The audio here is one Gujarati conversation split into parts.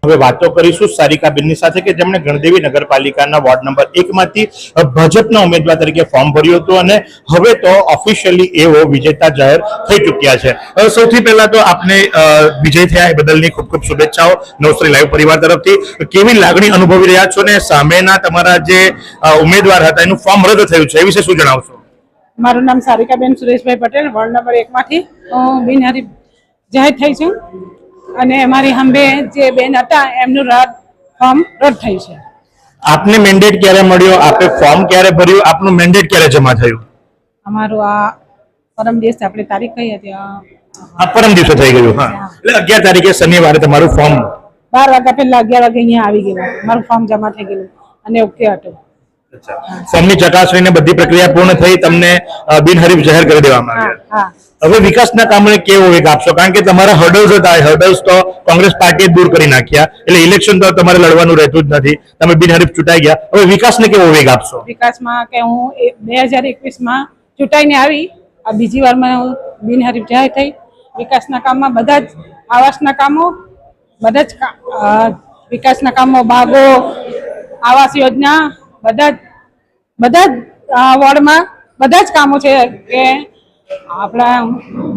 હવે વાતો કરીશું સારિકાબેનની સાથે કે જેમણે ગણદેવી નગરપાલિકાના વોર્ડ નંબર 1 માંથી ભાજપના ઉમેદવાર તરીકે ફોર્મ ભર્યું હતું અને હવે તો ઓફિશિયલી એવો વિજેતા જાહેર થઈ ચૂક્યા છે। સૌથી પહેલા તો આપને વિજય થયા એ બદલની ખૂબ ખૂબ શુભેચ્છાઓ નવશ્રી લાઈવ પરિવાર તરફથી। કેવી લાગણી અનુભવી રહ્યા છો ને સામેના તમારા જે ઉમેદવાર હતા એનું ફોર્મ રદ થયું છે એ વિશે શું જણાવશો? મારું નામ સારિકાબેન સુરેશભાઈ પટેલ, વોર્ડ નંબર 1 માંથી બિનહરીફ જાહેર થઈ છું અને અમારી હંબે જે બેન હતા એમનું ફોર્મ રદ થયું છે। આપને મેન્ડેટ ક્યારે મળ્યો, આપે ફોર્મ ક્યારે ભર્યું, આપનું મેન્ડેટ ક્યારે જમા થયું? અમારું આ પરમ દિવસ આપણે તારીખ કઈ હતી? પરમ દિવસે થઈ ગયું। હા, એટલે 11 તારીખે શનિવારે તમારું ફોર્મ 12 વાગ્યા પહેલા 11 વાગે અહીંયા આવી ગયેલું, મારું ફોર્મ જમા થઈ ગયેલું અને ઓકે હતું। ફોર્મની ચકાસણીને બધી પ્રક્રિયા પૂર્ણ થઈ, તમને બિનહરીફ જાહેર કરી દેવામાં આવ્યા। હવે વિકાસના કામને કેવો વેગ આપશો? કારણ કે તમારા હર્ડલ્સ હતા, હર્ડલ્સ તો કોંગ્રેસ પાર્ટીએ દૂર કરી નાખ્યા, એટલે ઇલેક્શન તો તમારે લડવાનું રહેતું જ નથી, તમે બિનહરીફ ચૂંટાઈ ગયા। હવે વિકાસને કેવો વેગ આપશો? વિકાસમાં કે હું 2021માં ચૂંટાઈને આવી, આ બીજી વારમાં હું બિનહરીફ જાહેર થઈ। વિકાસના કામમાં બધા જ આવાસના કામો, બધા જ વિકાસના કામો, બાગો, આવાસ યોજના, બધા જ વોર્ડમાં બધા જ કામો છે કે આપણા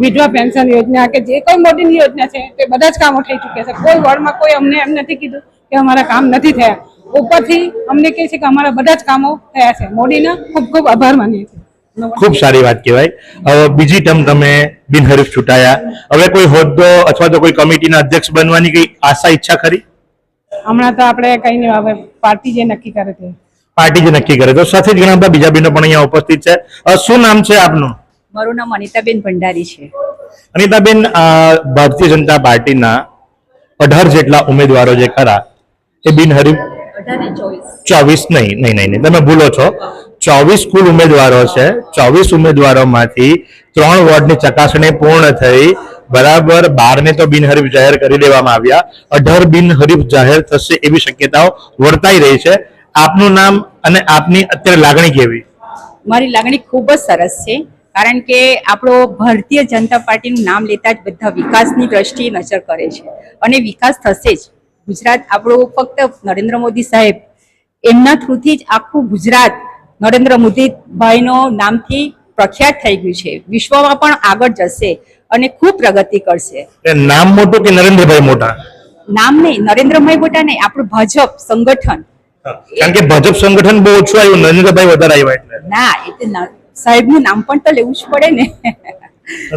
વિધવા પેન્શન યોજના કે જે કોઈ મોટી યોજના છે તે બધા જ કામો થઈ ચૂક્યા છે। કોઈ વોર્ડમાં કોઈ અમને એમ નથી કીધું કે અમારા કામ નથી થયા, ઉપરથી અમને કહે છે કે અમારા બધા જ કામો થયા છે। મોદીનો ખૂબ ખૂબ આભાર માનીએ છીએ। ખૂબ સારી વાત કહેવાય। હવે બીજી ટર્મ તમે બિનહરીફ ચૂંટાયા, હવે કોઈ હોદ્દો અથવા તો કોઈ કમિટીના અધ્યક્ષ બનવાની કઈ આશા ઈચ્છા ખરી? હમણાં તો આપણે કઈ નહીં, હવે પાર્ટી જે નક્કી કરે તે પાર્ટી જે નક્કી કરે। તો સાથે જ ઘણા બધા બીજા બહેનો પણ અહીંયા ઉપસ્થિત છે। શું નામ છે આપનું? મારું નામ અનિતાબેન ભંડારી છે। અનિતાબેન, ભારતીય જનતા પાર્ટીના 18 જેટલા ઉમેદવારો જે ખરા એ બિનહરીફ 24 નહીં, તમે ભૂલો છો, 24 કુલ ઉમેદવારો છે। 24 ઉમેદવારોમાંથી 3 વોર્ડની ચકાસણી પૂર્ણ થઈ, બરાબર 12 ને તો બિનહરીફ જાહેર કરી દેવામાં આવ્યા, 18 બિનહરીફ જાહેર થશે એવી શક્યતાઓ વર્તાઈ રહી છે। આપનું નામ અને આપની અત્યારે લાગણી કેવી? મારી લાગણી ખૂબ જ સરસ છે, કારણ કે આપણો ભારતીય જનતા પાર્ટીનું નામ લેતા જ બધા વિકાસની દ્રષ્ટિએ નજર કરે છે અને વિકાસ થશે જ। ગુજરાત આપણું ફક્ત નરેન્દ્ર મોદી સાહેબ એમના થ્રુથી જ આખું ગુજરાત નરેન્દ્ર મોદી ભાઈનો નામથી પ્રખ્યાત થઈ ગયું છે, વિશ્વમાં પણ આગળ જશે અને ખૂબ પ્રગતિ કરશે। નામ મોટું કે નરેન્દ્રભાઈ મોટા? નામ નહીં, નરેન્દ્રભાઈ મોટા નહીં, આપણું ભાજપ સંગઠન, કારણ કે ભાજપ સંગઠન બહુ ઓછું આવ્યું, નરેન્દ્રભાઈ વધારે આવ્યા એટલે ના, એટલે સાહેબનું નામ પણ તો લેવું જ પડે ને।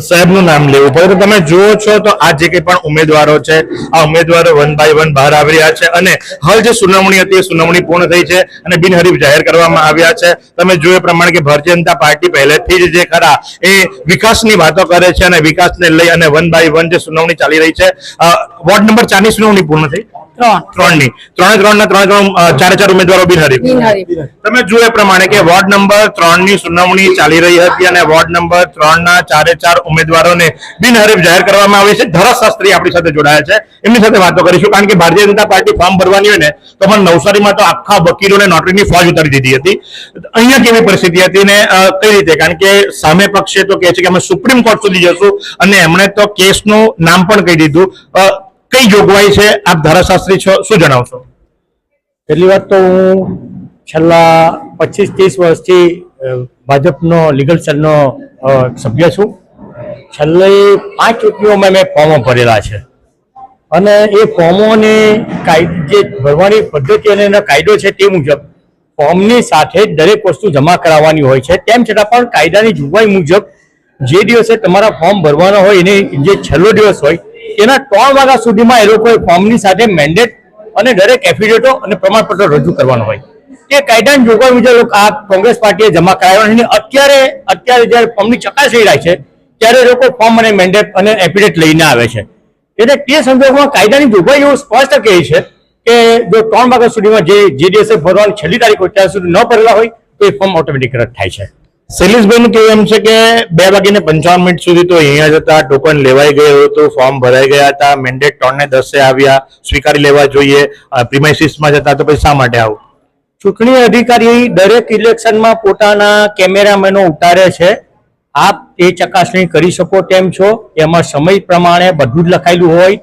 સાહેબનું નામ લેવું પડે। તો તમે જુઓ છો તો આ જે કંઈ પણ ઉમેદવારો છે, આ ઉમેદવારો 1 બાય 1 બહાર આવી રહ્યા છે અને હાલ જે સુનાવણી હતી એ સુનાવણી પૂર્ણ થઈ છે અને બિનહરીફ જાહેર કરવામાં આવ્યા છે। તમે જોયા પ્રમાણે કે ભારતીય જનતા પાર્ટી પહેલેથી જ જે ખરા એ વિકાસની વાતો કરે છે અને વિકાસને લઈ અને 1 બાય 1 જે સુનાવણી ચાલી રહી છે। વોર્ડ નંબર 4 ની સુનાવણી પૂર્ણ થઈ, 4 ઉમેદવારો બિનહરીફ। તમે જોયા પ્રમાણે કે વોર્ડ નંબર 3 ની સુનાવણી ચાલી રહી હતી અને વોર્ડ નંબર 3 ના 4 ઉમેદવારોને બિનહરીફ જાહેર કરવામાં આવે છે। ધારાશાસ્ત્રી આપણી સાથે જોડાયા છે, એમની સાથે વાતો કરીશું, કારણ કે ભારતીય જનતા પાર્ટી ફોર્મ ભરવાની હોય ને તો પણ નવસારીમાં તો આખા વકીલોને નોટરીની ફોજ ઉતારી દીધી હતી। અહીંયા કેવી પરિસ્થિતિ હતી ને કઈ રીતે? કારણ કે સામે પક્ષે તો કહે છે કે અમે સુપ્રીમ કોર્ટ સુધી જશું અને એમણે તો કેસનું નામ પણ કહી દીધું। કઈ જોગવાઈ છે? આપ ધારાશાસ્ત્રી છો, શું જણાવશો? પહેલી વાત તો હું છેલ્લા 25-30 વર્ષથી ભાજપનો લીગલ સેલનો સભ્ય છું। છેલ્લી 5 ચૂંટણીઓમાં મેં ફોર્મો ભરેલા છે અને એ ફોર્મોની જે ભરવાની પદ્ધતિ અને એનો કાયદો છે તે મુજબ ફોર્મની સાથે જ દરેક વસ્તુ જમા કરાવવાની હોય છે। તેમ છતાં પણ કાયદાની જોગવાઈ મુજબ જે દિવસે તમારા ફોર્મ ભરવાના હોય એને જે છેલ્લો દિવસ હોય એના 3 વાગ્યા સુધીમાં એ લોકોએ ફોર્મની સાથે મેન્ડેટ અને દરેક એફિડેવિટો અને પ્રમાણપત્રો રજૂ કરવાનું હોય। તે કાયદાની જોગવાઈ મુજબ આ કોંગ્રેસ પાર્ટીએ જમા કરાવવાની। અત્યારે જ્યારે ફોર્મની ચકાસણી થાય છે ત્યારે એ લોકો ફોર્મ અને મેન્ડેટ અને એફિડેવિટ લઈને આવે છે। એટલે તે સંદર્ભમાં કાયદાની જોગવાઈ એવું સ્પષ્ટ કહે છે કે જો 3 વાગ્યા સુધીમાં જે દિવસે ભરવાની છેલ્લી તારીખ હોય ત્યાં સુધી ન ભરેલા હોય તો એ ફોર્મ ઓટોમેટિક રદ થાય છે। શૈલેષભાઈનું કેવું એમ છે કે 2:55 સુધી તો અહીંયા જ હતા, ટોકન લેવાઈ ગયું હતું, ફોર્મ ભરાઈ ગયા હતા, મેન્ડેટ 3 ને 10 આવ્યા, સ્વીકારી લેવા જોઈએ, પ્રિમાઇસીસમાં જતા, તો પછી શા માટે આવું? ચૂંટણી અધિકારી દરેક ઇલેક્શનમાં પોતાના કેમેરામેનો ઉતારે છે। આપ એ ચકાસણી કરી શકો તેમ છો, એમાં સમય પ્રમાણે બધું જ લખાયેલું હોય।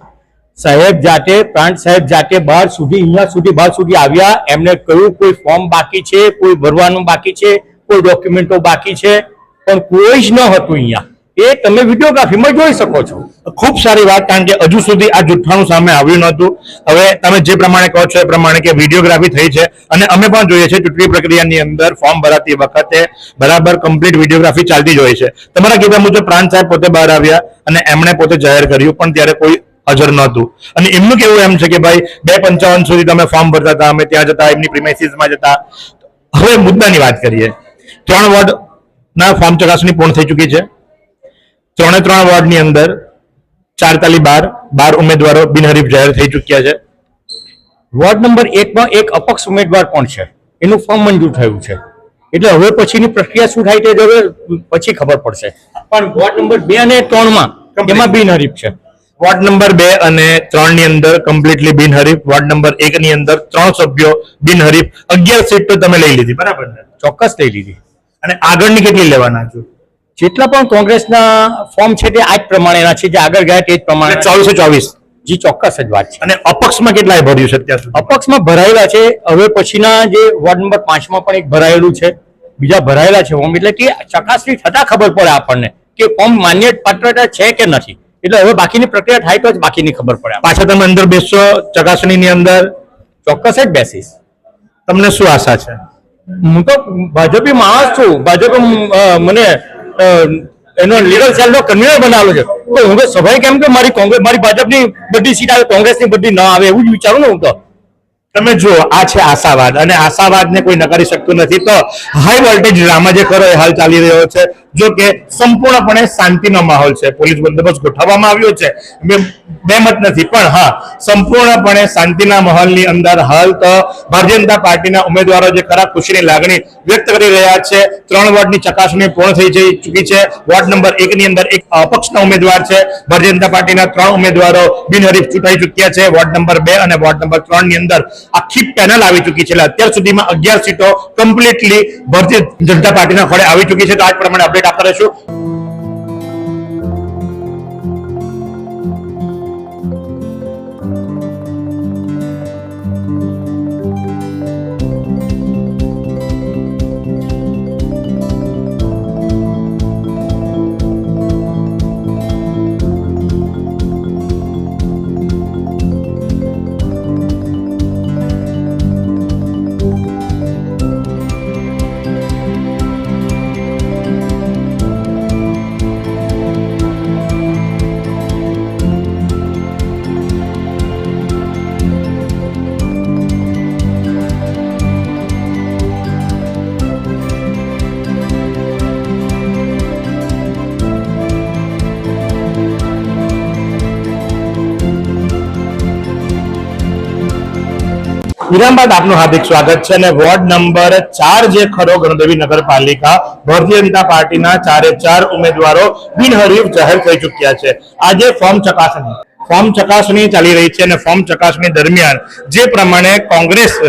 સાહેબ જાતે પ્રાંત સાહેબ જાતે બહાર સુધી આવ્યા. એમને કહ્યું કોઈ ફોર્મ બાકી છે, કોઈ ભરવાનું બાકી છે, કોઈ ડોક્યુમેન્ટો બાકી છે, પણ કોઈ જ ન હતું અહીંયા. એ તમે વિડીયોગ્રાફીમાં જોઈ શકો છો. ખૂબ સારી વાત, કારણ કે હજુ સુધી આ જુઠ્ઠાણું સામે આવ્યું નહોતું. હવે તમે જે પ્રમાણે કહો છો એ પ્રમાણે કે વિડીયોગ્રાફી થઈ છે, અને અમે પણ જોઈએ છે ચૂંટણી પ્રક્રિયાની અંદર ફોર્મ ભરાતી વખતે બરાબર કમ્પ્લીટ વિડીયોગ્રાફી ચાલતી જ હોય છે. તમારા કીધા મુજબ પ્રાંત સાહેબ પોતે બહાર આવ્યા અને એમણે પોતે જાહેર કર્યું, પણ ત્યારે કોઈ હાજર નહોતું. અને એમનું કેવું એમ છે કે ભાઈ 2:55 સુધી તમે ફોર્મ ભરતા હતા, અમે ત્યાં જતા, એમની પ્રિમાઇસીસમાં જતા. હવે મુદ્દાની વાત કરીએ. 3 વોર્ડના ફોર્મ ચકાસણી પૂર્ણ થઈ ચૂકી છે. 3 વોર્ડની અંદર 4 ઉમેદવારો બિનહરીફ જાહેર થઈ ચૂક્યા છે. વોર્ડ નંબર 1 માં એક અપક્ષ ઉમેદવાર પણ છે, એનું ફોર્મ મંજૂર થયું છે. એટલે હવે પછીની પ્રક્રિયા શું થાય તે હવે પછી ખબર પડશે. પણ વોર્ડ નંબર 2 અને 3 માં એમાં બિનહરીફ છે. વોર્ડ નંબર 2 અને 3 ની અંદર કમ્પ્લીટલી બિનહરીફ. વોર્ડ નંબર 1 ની અંદર 3 સભ્યો બિનહરીફ. 11 સીટ તો તમે લઈ લીધી, બરાબર ને? ચોક્કસ લઈ લીધી. અને આગળની કેટલી લેવાના છો? જેટલા પણ કોંગ્રેસના ફોર્મ છે તે આ જ પ્રમાણેના છે, જે આગળ ગયા તે જ પ્રમાણે 2424. જી ચોક્કસ જ વાત છે. અને અપક્ષમાં કેટલાય ભર્યું છે અત્યાર સુધી? અપક્ષમાં ભરાયેલા છે. હવે પછીના જે વોર્ડ નંબર 5 માં પણ એક ભરાયેલું છે, બીજા ભરાયેલા છે ફોર્મ. એટલે કે ચકાસણી થતા ખબર પડે આપણને કે ફોર્મ માન્ય પાત્રતા છે કે નથી. એટલે હવે બાકીની પ્રક્રિયા થાય તો જ બાકીની ખબર પડે. પાછા તમે અંદર બેસશો ચકાસણીની અંદર? ચોક્કસ જ બેસીશ. તમને શું આશા છે? હું તો ભાજપી માણસ છું. ભાજપે મને એનો લીગલ સેલનો કન્વીનર બનાવેલો છે. તો હું તો સ્વાભાવિક કેમ કે મારી ભાજપની બધી સીટ આવે, કોંગ્રેસની બધી ન આવે એવું જ વિચારું ને હું તો. તમે જુઓ, આ છે આશાવાદ, અને આશાવાદને કોઈ નકારી શકતું નથી. તો હાઈ વોલ્ટેજ ડ્રામા જે ખરો એ હાલ ચાલી રહ્યો છે. જો કે સંપૂર્ણપણે શાંતિનો માહોલ છે. પોલીસ બંદોબસ્ત ગોઠવવામાં આવ્યો છે, બેમત નથી, પણ હા, સંપૂર્ણપણે શાંતિના માહોલની અંદર હાલ તો ભારતીય જનતા પાર્ટીના ઉમેદવારો જે ખરા ખુશીની લાગણી વ્યક્ત કરી રહ્યા છે. 3 વોર્ડની ચકાસણી પૂર્ણ થઈ ચૂકી છે. વોર્ડ નંબર 1 ની અંદર એક અપક્ષના ઉમેદવાર છે. ભારતીય જનતા પાર્ટીના 3 ઉમેદવારો બિનહરીફ ચૂંટાઈ ચૂક્યા છે. વોર્ડ નંબર 2 અને વોર્ડ નંબર 3 ની અંદર આખી પેનલ આવી ચૂકી છે. એટલે અત્યાર સુધીમાં 11 સીટો કમ્પ્લીટલી ભારતીય જનતા પાર્ટીના ખોળે આવી ચૂકી છે. તો આ જ પ્રમાણે અપડેટ આપતા રહીશું. વિરામ બાદ આપનું હાર્દિક સ્વાગત છે. અને વોર્ડ નંબર 4 જે ખરો ગણદેવી નગરપાલિકા, ભારતીય જનતા પાર્ટીના 4 ઉમેદવારો બિનહરીફ જાહેર થઈ ચૂક્યા છે. આજે ફોર્મ ચકાસણી ચાલી રહી છે. અને ફોર્મ ચકાસણી દરમિયાન જે પ્રમાણે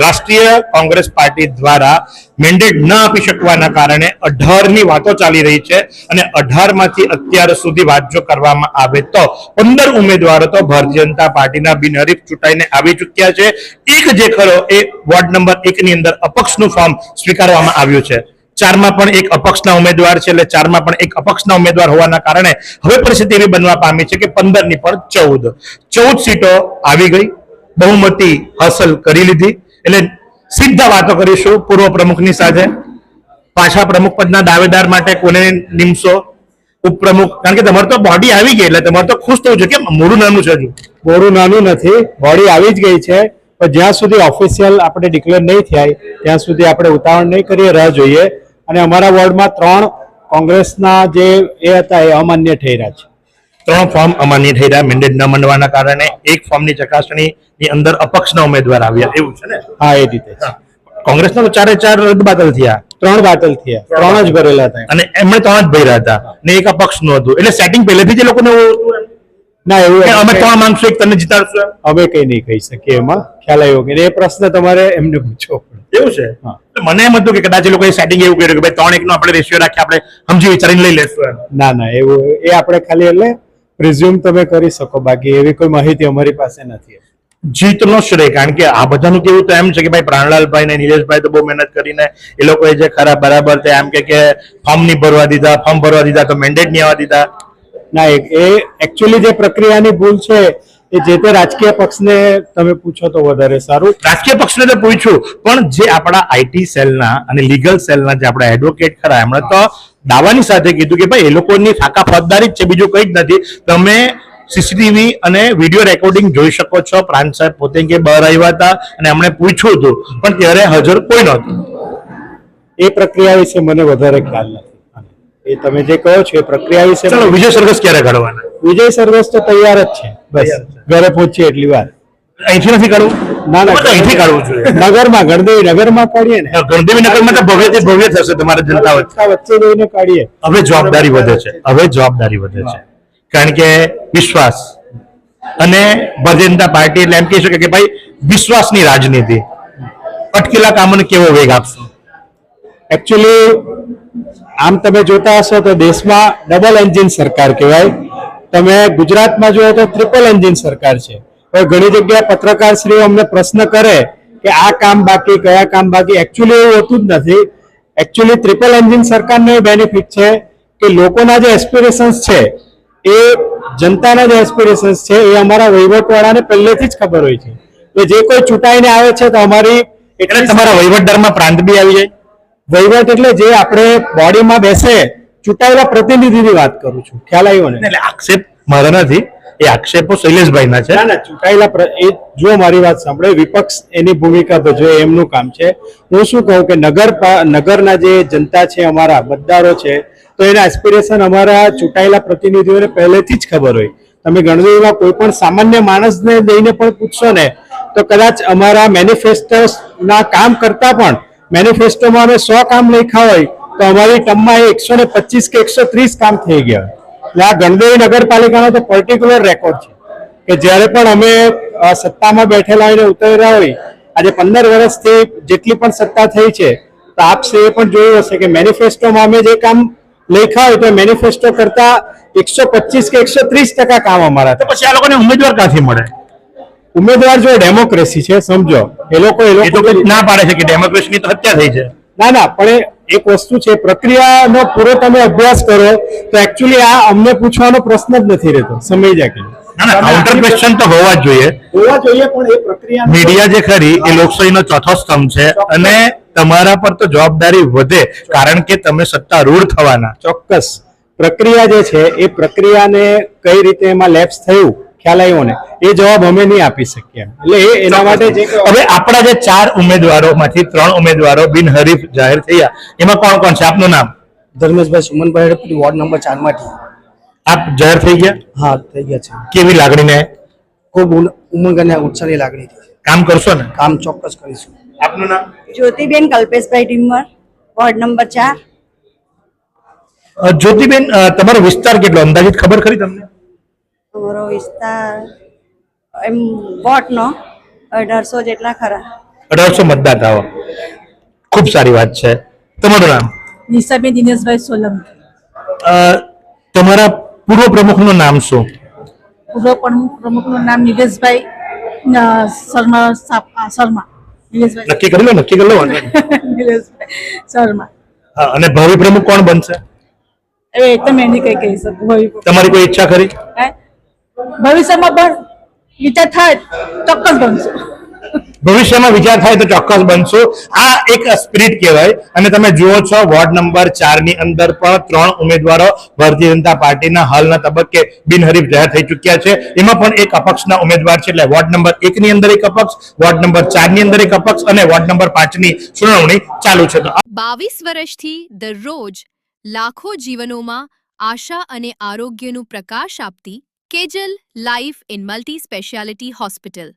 રાષ્ટ્રીય કોંગ્રેસ પાર્ટી દ્વારા મેન્ડેટ ન આપી શકવાના કારણે 18ની વાતો ચાલી રહી છે. અને 18 માંથી અત્યાર સુધી વાત જો કરવામાં આવે તો 15 ઉમેદવારો તો ભારતીય જનતા પાર્ટીના બિનહરીફ ચૂંટાઈને આવી ચૂક્યા છે. એક જે ખરો એ વોર્ડ નંબર 1 ની અંદર અપક્ષનું ફોર્મ સ્વીકારવામાં આવ્યું છે. 4 માં પણ એક અપક્ષના ઉમેદવાર છે. એટલે 4 માં પણ એક અપક્ષના ઉમેદવાર હોવાના કારણે હવે પરિસ્થિતિ એવી બનવા પામી છે કે 15 ની પણ 14 સીટો આવી ગઈ, બહુમતી હાંસલ કરી લીધી. એટલે સીધા વાતો કરીશું પૂર્વ પ્રમુખની સાથે. પાછા પ્રમુખ પદના દાવેદાર માટે કોને નિમશો? ઉપપ્રમુખ, કારણ કે તમારે તો બોડી આવી ગઈ, એટલે તમારે તો ખુશ થવું છે. કે મોડું નાનું છે? હજુ બોરું નાનું નથી, બોડી આવી જ ગઈ છે. પણ જ્યાં સુધી ઓફિશિયલ આપણે ડિક્લેર નહીં થાય ત્યાં સુધી આપણે ઉતાવળ નહીં કરીએ, રાહ જોઈએ. અને અમારા વોર્ડમાં 3 કોંગ્રેસના જે એ હતા એ અમાન્ય થઈ રહ્યા છે. 3 ફોર્મ અમાન્ય થઈ રહ્યા મેન્ડેટ ન મળવાના કારણે. એક ફોર્મની ચકાસણીની અંદર અપક્ષના ઉમેદવાર આવ્યા, એવું છે ને? હા, એ રીતે કોંગ્રેસના તો 4 રદ બાતલ થયા. 3 બાતલ થયા, 3 જ ભરેલા હતા. અને એમણે 3 જ ભર્યા હતા ને એક અપક્ષનું હતું. એટલે સેટિંગ પહેલેથી જ એ લોકોને ના એવું અમે 3 માંગશું, એક તને જીતાડશું, અમે કઈ નહીં કહી શકીએ. એમાં ખ્યાલ આવ્યો કે એ પ્રશ્ન તમારે એમને પૂછવો પડે. એવું છે? મને એમ હતું કે કદાચ એ લોકોએ સેટિંગ એવું કર્યું કે ભાઈ 3-1 નો આપણે રેશિયો રાખી આપણે સમજી વિચારીને લઈ લેશું. ના એવું એ આપણે ખાલી એટલે પ્રિઝ્યુમ તમે કરી શકો, બાકી એવી કોઈ માહિતી અમારી પાસે નથી. જીતનો શ્રેય, કારણ કે આ બધાનું કેવું તો એમ છે કે ભાઈ પ્રાણલાલભાઈ ને નિલેશભાઈ તો બહુ મહેનત કરીને એ લોકોએ જે ખરા બરાબર તે એમ કે ફોર્મ નહીં ભરવા દીધા, ફોર્મ ભરવા દીધા તો મેન્ડેટ નહીં આવવા દીધા. ના, એ એકચ્યુઅલી જે પ્રક્રિયાની ભૂલ છે એ જે તે રાજકીય પક્ષને તમે પૂછો તો વધારે સારું. રાજકીય પક્ષને તો પૂછ્યું, પણ જે આપણા આઈટી સેલના અને લીગલ સેલના જે આપણા એડવોકેટ ખરા એમણે તો દાવાની સાથે કીધું કે ભાઈ એ લોકોની ફાકા ફોજદારી જ છે, બીજું કંઈ જ નથી. તમે સીસીટીવી અને વિડીયો રેકોર્ડિંગ જોઈ શકો છો. પ્રાંત સાહેબ પોતે કે બહાર આવ્યા હતા અને એમણે પૂછ્યું હતું, પણ ત્યારે હાજર કોઈ નહોતું. એ પ્રક્રિયા વિશે મને વધારે ખ્યાલ નથી. એ તમે જે કહો છો એ પ્રક્રિયા વિશે. ચલો, વિજય સરઘસ ક્યારે કાઢવાના? વિજય સરઘસ તો તૈયાર જ છે, બસ ઘરે પહોંચીએ એટલી વાર. અહીંથી નથી કાઢવું? ના ના, અહીંથી કાઢવું જોઈએ. નગરમાં, ગણદેવી નગરમાં કાઢીએ ને. ગણદેવી નગરમાં તો ભવ્યથી ભવ્ય થશે તમારા જનતા વચ્ચે જઈને કાઢીએ. હવે જવાબદારી વધે છે, હવે જવાબદારી વધે છે, કારણ કે વિશ્વાસ અને ભારતીય જનતા પાર્ટી એટલે એમ કહી શકે કે ભાઈ વિશ્વાસની રાજનીતિ. અટકેલા કામોને કેવો વેગ આપશો? એકચ્યુઅલી આમ તમે જોતા હશો તો દેશમાં ડબલ એન્જિન સરકાર કહેવાય. તમે ગુજરાતમાં જુઓ તો ટ્રિપલ એન્જિન સરકાર છે. હવે ઘણી જગ્યાએ પત્રકારશ્રીઓ અમને પ્રશ્ન કરે કે આ કામ બાકી, કયા કામ બાકી. એકચ્યુઅલી એવું હોતું જ નથી. એકચ્યુઅલી ટ્રિપલ એન્જિન સરકારનો બેનિફિટ છે કે લોકોના જે એસ્પિરેશન્સ છે એ જનતાના જે એસ્પિરેશન્સ છે એ અમારા વહીવટવાળાને પહેલેથી જ ખબર હોય છે. તો જે કોઈ ચૂંટાઈને આવે છે તો અમારી એટલે તમારા વહીવટદારમાં પ્રાંત બી આવી જાય. વહીવટ એટલે જે આપણે બોડીમાં બેસે ચૂંટાયેલા પ્રતિનિધિની વાત કરું છું, ખ્યાલ આવ્યો ને? એટલે આક્ષેપ મારા નથી, એ આક્ષેપો શૈલેષભાઈના છે. ના ના, ચૂંટાયેલા એ જો મારી વાત સાંભળે, વિપક્ષ એની ભૂમિકા ભજવે, એમનું કામ છે. હું શું કહું કે નગરના જે જનતા છે, અમારા મતદારો છે, તો એના એસ્પિરેશન અમારા ચૂંટાયેલા પ્રતિનિધિઓને પહેલેથી જ ખબર હોય. તમે ગણદેવીમાં કોઈ પણ સામાન્ય માણસને જઈને પણ પૂછશો ને તો કદાચ અમારા મેનિફેસ્ટોના કામ કરતા પણ મેનિફેસ્ટોમાં અમે 100 કામ લખ્યા હોય તો અમારી ટર્મમાં 125 કે 130 કામ થઈ ગયા. એટલે આ ગણદેવી નગરપાલિકાનો તો પર્ટિક્યુલર રેકોર્ડ છે કે જ્યારે પણ અમે સત્તામાં બેઠેલા હોઈને ઉતર્યા હોય, આજે 15 વર્ષથી જેટલી પણ સત્તા થઈ છે, તો આપ એ પણ જોયું હશે કે મેનિફેસ્ટોમાં અમે જે કામ લખ્યા હોય તો મેનિફેસ્ટો કરતા 125 કે 130% કામ અમારા. તો પછી આ લોકોને ઉમેદવાર ક્યાંથી મળે? ઉમેદવાર જો ડેમોક્રેસી છે, સમજો, એ લોકો ના પાડે છે કે ડેમોક્રેસીની તો હત્યા થઈ છે. ના ના, પણ એક વસ્તુ છે, પ્રક્રિયાનો પૂરો તમે અભ્યાસ કરો તો એકચ્યુઅલી આ અમને પૂછવાનો પ્રશ્ન જ નથી રહેતો. સમય જાય કે કાઉન્ટર ક્વેશ્ચન તો હોવા જ જોઈએ, પણ એ પ્રક્રિયા મીડિયા જે ખરી એ લોકશાહીનો ચોથો સ્તંભ છે અને તમારા પર તો જવાબદારી વધે, કારણ કે તમે સત્તારૂઢ થવાના. ચોક્કસ પ્રક્રિયા જે છે એ પ્રક્રિયાને કઈ રીતે એમાં લેપ્સ થયું, ખ્યાલ આવ્યો ને, એ જવાબ અમે નહીં આપી શકીએ. એટલે એના માટે જે હવે આપણા જે 4 ઉમેદવારોમાંથી 3 ઉમેદવારો બિનહરીફ જાહેર થયા, એમાં કોણ કોણ છે? આપનું નામ? ધર્મેશભાઈ સુમનભાઈ હડપતિ, વોર્ડ નંબર 4 માંથી. આપ જાહેર થઈ ગયા? હા, થઈ ગયા છે. કેવી લાગણીને? ખૂબ ઉમંગ અને ઉત્સાહની લાગણીથી કામ કરશો ને? કામ ચોક્કસ કરીશું. આપનું નામ? Jyotiben Kalpeshbhai Timar, ward number 4. જ્યોતિબેન, તમારો વિસ્તાર કેટલો અંદાજિત ખબર ખરી તમને? અમારો વિસ્તાર એમ વોટનો 1800 જેટલા ખરા. 1800 મતદાતાઓ. ખૂબ સારી વાત છે. તમારું નામ? નિશાબેન દિનેશભાઈ સોલંકી. તમારા પૂર્વ પ્રમુખનું નામ શું? પૂર્વ પ્રમુખનું નામ નિલેશભાઈ શર્મા. નિલેશભાઈ નક્કી કરી લો. નિલેશભાઈ શર્મા. હા, અને ભાવિ પ્રમુખ કોણ બનશે? હવે તમે એની કઈ કહી શકો. તમારી કોઈ ઈચ્છા ખરી? ભવિષ્યમાં પણ વિચાર થાય ચોક્કસ બનશું. ભવિષ્યમાં વિચાર થાય તો ચોક્કસ બનશું. આ એક સ્પિરિટ કહેવાય. અને તમે જુઓ છો વોર્ડ નંબર 4 ની અંદર પણ 3 ઉમેદવારો ભારતીય જનતા પાર્ટીના હાલના તબક્કે બિનહરીફ જાહેર થઈ ચૂક્યા છે. એમાં પણ એક અપક્ષના ઉમેદવાર છે. એટલે વોર્ડ નંબર 1 ની અંદર એક અપક્ષ, વોર્ડ નંબર 4 ની અંદર એક અપક્ષ અને વોર્ડ નંબર 5 ની સુનાવણી ચાલુ છે. 22 વર્ષથી દરરોજ લાખો જીવનોમાં આશા અને આરોગ્યનું પ્રકાશ આપતી Kejal life in multi speciality hospital.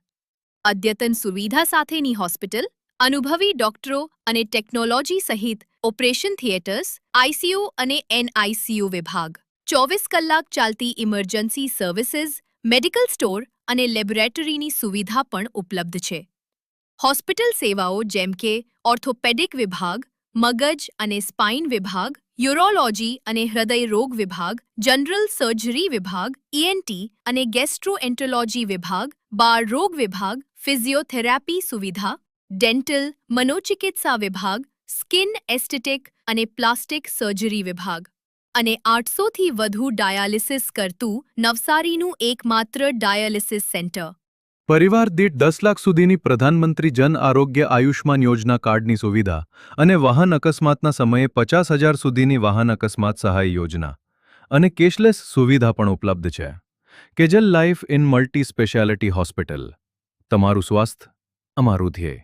અદ્યતન સુવિધા સાથેની હોસ્પિટલ, અનુભવી ડોક્ટરો અને ટેકનોલોજી સહિત ઓપરેશન થિયેટર્સ, આઈસીયુ અને એનઆઈસીયુ વિભાગ, 24 કલાક ચાલતી ઇમરજન્સી સર્વિસીસ, મેડિકલ સ્ટોર અને લેબોરેટરીની સુવિધા પણ ઉપલબ્ધ છે. હોસ્પિટલ સેવાઓ જેમ કે ઓર્થોપેડિક વિભાગ, મગજ અને સ્પાઇન વિભાગ, યુરોલોજી અને હૃદય રોગ વિભાગ, જનરલ સર્જરી વિભાગ, ENT અને ગેસ્ટ્રોએન્ટરોલોજી વિભાગ, બાળ રોગ વિભાગ, ફિઝિયોથેરાપી સુવિધા, ડેન્ટલ, મનોચિકિત્સા વિભાગ, સ્કિન એસ્થેટિક અને પ્લાસ્ટિક સર્જરી વિભાગ અને 800 થી વધુ ડાયાલિસિસ કરતું નવસારીનું એકમાત્ર ડાયાલિસિસ સેન્ટર. પરિવાર દીઠ 10 લાખ સુધીની પ્રધાનમંત્રી જન આરોગ્ય આયુષ્માન યોજના કાર્ડની સુવિધા અને વાહન અકસ્માતના સમયે 50,000 સુધીની વાહન અકસ્માત સહાય યોજના અને કેશલેસ સુવિધા પણ ઉપલબ્ધ છે. Kejal life in multi speciality hospital. તમારું સ્વાસ્થ્ય અમારું ધ્યેય.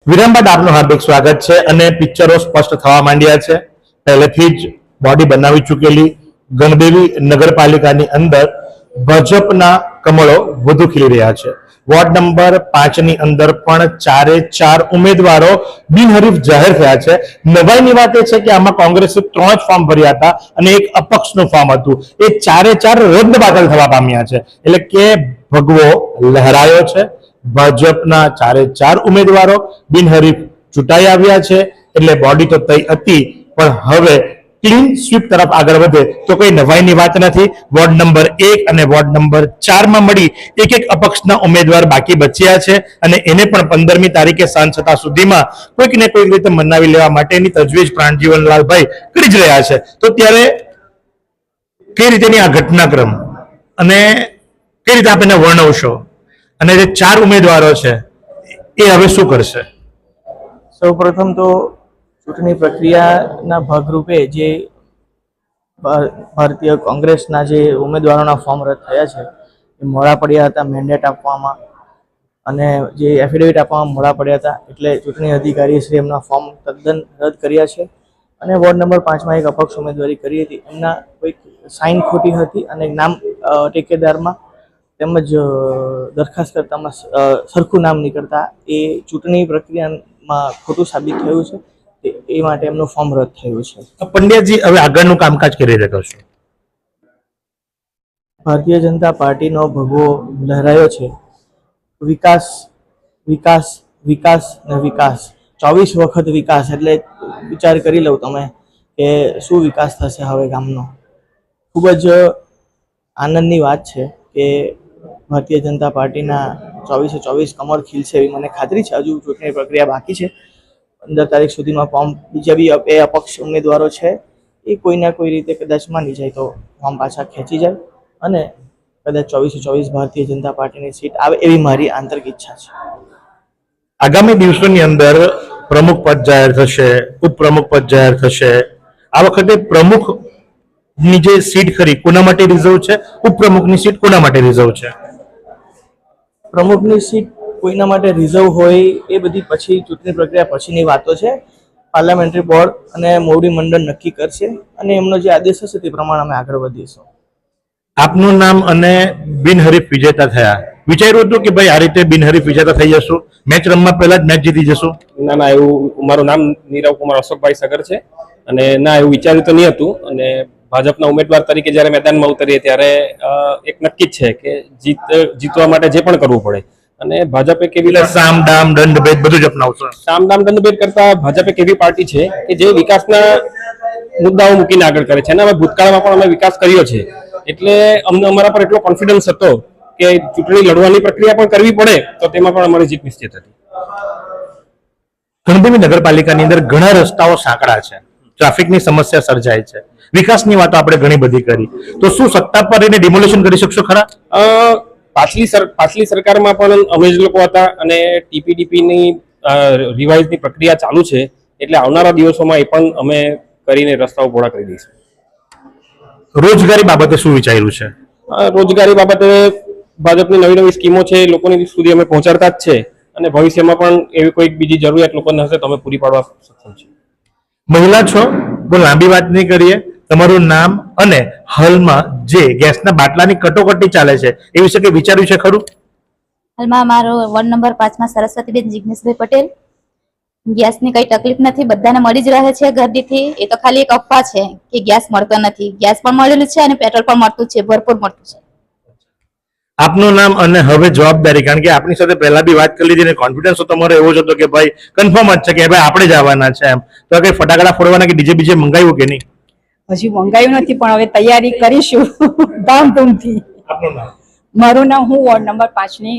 વિરામ બાદ આપનું હાર્દિક સ્વાગત છે. અને પિક્ચરો સ્પષ્ટ થવા માંડ્યા છે. પહેલેથી જ બોડી બનાવી ચૂકેલી ગણદેવી નગરપાલિકાની અંદર ભાજપના કમળો વધુ ખીલી રહ્યા છે. વોર્ડ નંબર 5 ની અંદર પણ 4 ઉમેદવારો બિનહરીફ જાહેર થયા છે. નવાઈની વાત એ છે કે આમાં કોંગ્રેસે 3 જ ફોર્મ ભર્યા હતા અને એક અપક્ષનું ફોર્મ હતું. એ 4 રદબાતલ થવા પામ્યા છે. એટલે કે ભગવો લહેરાયો છે. ભાજપના 4 ઉમેદવારો બિનહરીફ ચૂંટાઈ આવ્યા છે. એટલે બોડી તો તઈ હતી, પણ હવે ક્લીન સ્વીપ તરફ આગળ વધે તો કોઈ નવાઈની વાત નથી. વોર્ડ નંબર 1 અને વોર્ડ નંબર 4 માં મળી એક અપક્ષના ઉમેદવાર બાકી બચ્યા છે અને એને પણ 15મી તારીખે સાંજ થતા સુધીમાં કોઈક ને કોઈક રીતે મનાવી લેવા માટેની તજવીજ પ્રાણજીવનલાલભાઈ કરી જ રહ્યા છે. તો ત્યારે કઈ રીતેની આ ઘટનાક્રમ અને કઈ રીતે આપ એને વર્ણવશો, અને જે 4 ઉમેદવારો છે એ હવે શું કરશે? સૌપ્રથમ તો ચૂંટણી પ્રક્રિયાના ભાગરૂપે જે ભારતીય કોંગ્રેસના જે ઉમેદવારોના ફોર્મ રદ થયા છે એ મોડા પડ્યા હતા મેન્ડેટ આપવામાં, અને જે એફિડેવિટ આપવામાં મોડા પડ્યા હતા, એટલે ચૂંટણી અધિકારી શ્રી એમના ફોર્મ તદ્દન રદ કર્યા છે. અને વોર્ડ નંબર 5માં એક અપક્ષ ઉમેદવારી કરી હતી, એમના કોઈક સાઇન ખોટી હતી અને નામ ટેકેદારમાં તેમજ દરખાસ્ત કરતામાં સરખું નામ નીકળતા એ ચૂંટણી પ્રક્રિયામાં ખોટું સાબિત થયું છે. એ માટે એમનું ફોર્મ રદ થયું છે. પંડ્યાજી, હવે આગળનું કામકાજ કરી રીતે કરશો? ભારતીય જનતા પાર્ટીનો ભગવો લહેરાયો છે. વિકાસ વિકાસ વિકાસ ને વિકાસ, 24 વખત વિકાસ. એટલે વિચાર કરી લઉં તમે કે શું વિકાસ થશે હવે ગામનો. ખૂબ જ આનંદની વાત છે કે ભારતીય જનતા પાર્ટીના 24 કમળ ખીલશે એવી મને ખાતરી છે. હજુ ચૂંટણી પ્રક્રિયા બાકી છે. 15 તારીખ સુધીમાં ફોર્મ બીજા બી અપક્ષ ઉમેદવારો છે એ કોઈના કોઈ રીતે કદાચ માની જાય તો ફોર્મ પાછા ખેંચી જાય અને કદાચ 24 ભારતીય જનતા પાર્ટીની સીટ આવે એવી મારી આંતરિક ઈચ્છા છે. આગામી દિવસોની અંદર પ્રમુખ પદ જાહેર થશે, ઉપપ્રમુખ પદ જાહેર થશે. આ વખતે પ્રમુખની જે સીટ ખરી કોના માટે રિઝર્વ છે? ઉપપ્રમુખની સીટ કોના માટે રિઝર્વ છે? પ્રમુખની સીટ કોઈના માટે રિઝર્વ હોય એ બધી પછી ચૂંટણી પ્રક્રિયા પછીની વાતો છે. પાર્લામેન્ટરી બોર્ડ અને મોવડી મંડળ નક્કી કરશે અને એમનો જે આદેશ હશે તે પ્રમાણે અમે આગળ વધીશું. આપનું નામ અને બિનહરીફ વિજેતા થયા, વિચાર્યું હતું કે ભાઈ આ રીતે બિનહરીફ વિજેતા થઈ જશું, મેચ રમવા પહેલા જ મેચ જીતી જશું? ના, એવું મારું નામ નીરવ કુમાર અશોકભાઈ સગર છે અને ના, એવું વિચાર્યું તો નહીં હતું. અને ભાજપના ઉમેદવાર તરીકે જ્યારે મેદાનમાં ઉતરીએ ત્યારે એક નક્કી જ છે કે જીતવા માટે જે પણ કરવું પડે. અને ભાજપ એક એવી સામ દામ દંડ ભેદ બધું જ અપનાવશો? સામ દામ દંડ ભેદ કરતા ભાજપ એક એવી પાર્ટી છે કે જે વિકાસના મુદ્દાઓ મૂકીને આગળ કરે છે અને અમે ભૂતકાળમાં પણ અમે વિકાસ કર્યો છે. એટલે અમને અમારા પર એટલો કોન્ફિડન્સ હતો કે ચૂંટણી લડવાની પ્રક્રિયા પણ કરવી પડે તો તેમાં પણ અમારી જીત નિશ્ચિત હતી. ગણદેવી નગરપાલિકાની અંદર ઘણા રસ્તાઓ સાંકડા છે, ટ્રાફિકની સમસ્યા સર્જાય છે, વિકાસની વાતો આપણે ઘણી બધી કરી, તો શું સત્તા પર એને ડિમોલેશન કરી શકશો ખરા? પાછલી સરકારમાં પણ અમે જ લોકો હતા અને ટીપીડીપીની રિવાઇઝની પ્રક્રિયા ચાલુ છે. એટલે આવનારા દિવસોમાં એ પણ અમે કરીને રસ્તાઓ પહોળા કરી દઈશું. રોજગારી બાબતે શું વિચાર્યું છે? રોજગારી બાબતે ભાજપની નવી સ્કીમો છે લોકોની સુધી અમે પહોંચાડતા જ છે અને ભવિષ્યમાં પણ એવી કોઈ બીજી જરૂરિયાત લોકોને હશે તો અમે પૂરી પાડવા સક્ષમ છીએ. મહિલા છો, બહુ લાંબી વાત નહીં કરીએ, તમારું નામ અને હાલમાં જે ગેસના બાટલાની કટોકટી ચાલે છે એ વિશે કંઈ વિચાર્યું છે ખરું? હાલમાં મારો વોર્ડ નંબર 5માં સરસ્વતીબેન જિગ્નેશભાઈ પટેલ. ગેસની કઈ તકલીફ નથી, બધાને મળી જ રહે છે ઘરથી. એ તો ખાલી એક અફવા છે કે ગેસ મળતો નથી. ગેસ પણ મળેલું છે અને પેટ્રોલ પણ મળતું છે, ભરપૂર મળતું છે. આપનું નામ અને હવે જવાબદારી, કારણ કે આપની સાથે પહેલા બી વાત કરી લીધી અને કોન્ફિડન્સ તમારો એવો જ હતો કે ભાઈ કન્ફર્મ જ છે કે ભાઈ આપણે જ આવવાના છે એમ, તો કઈ ફટાકડા ફોડવાના કે ડીજે બીજે મંગાવ્યું કે નહીં? હજી મંગાયું નથી પણ હવે તૈયારી કરીશું ધામધૂમથી. આપનું નામ? મારું નામ, હું વોર્ડ નંબર 5 ની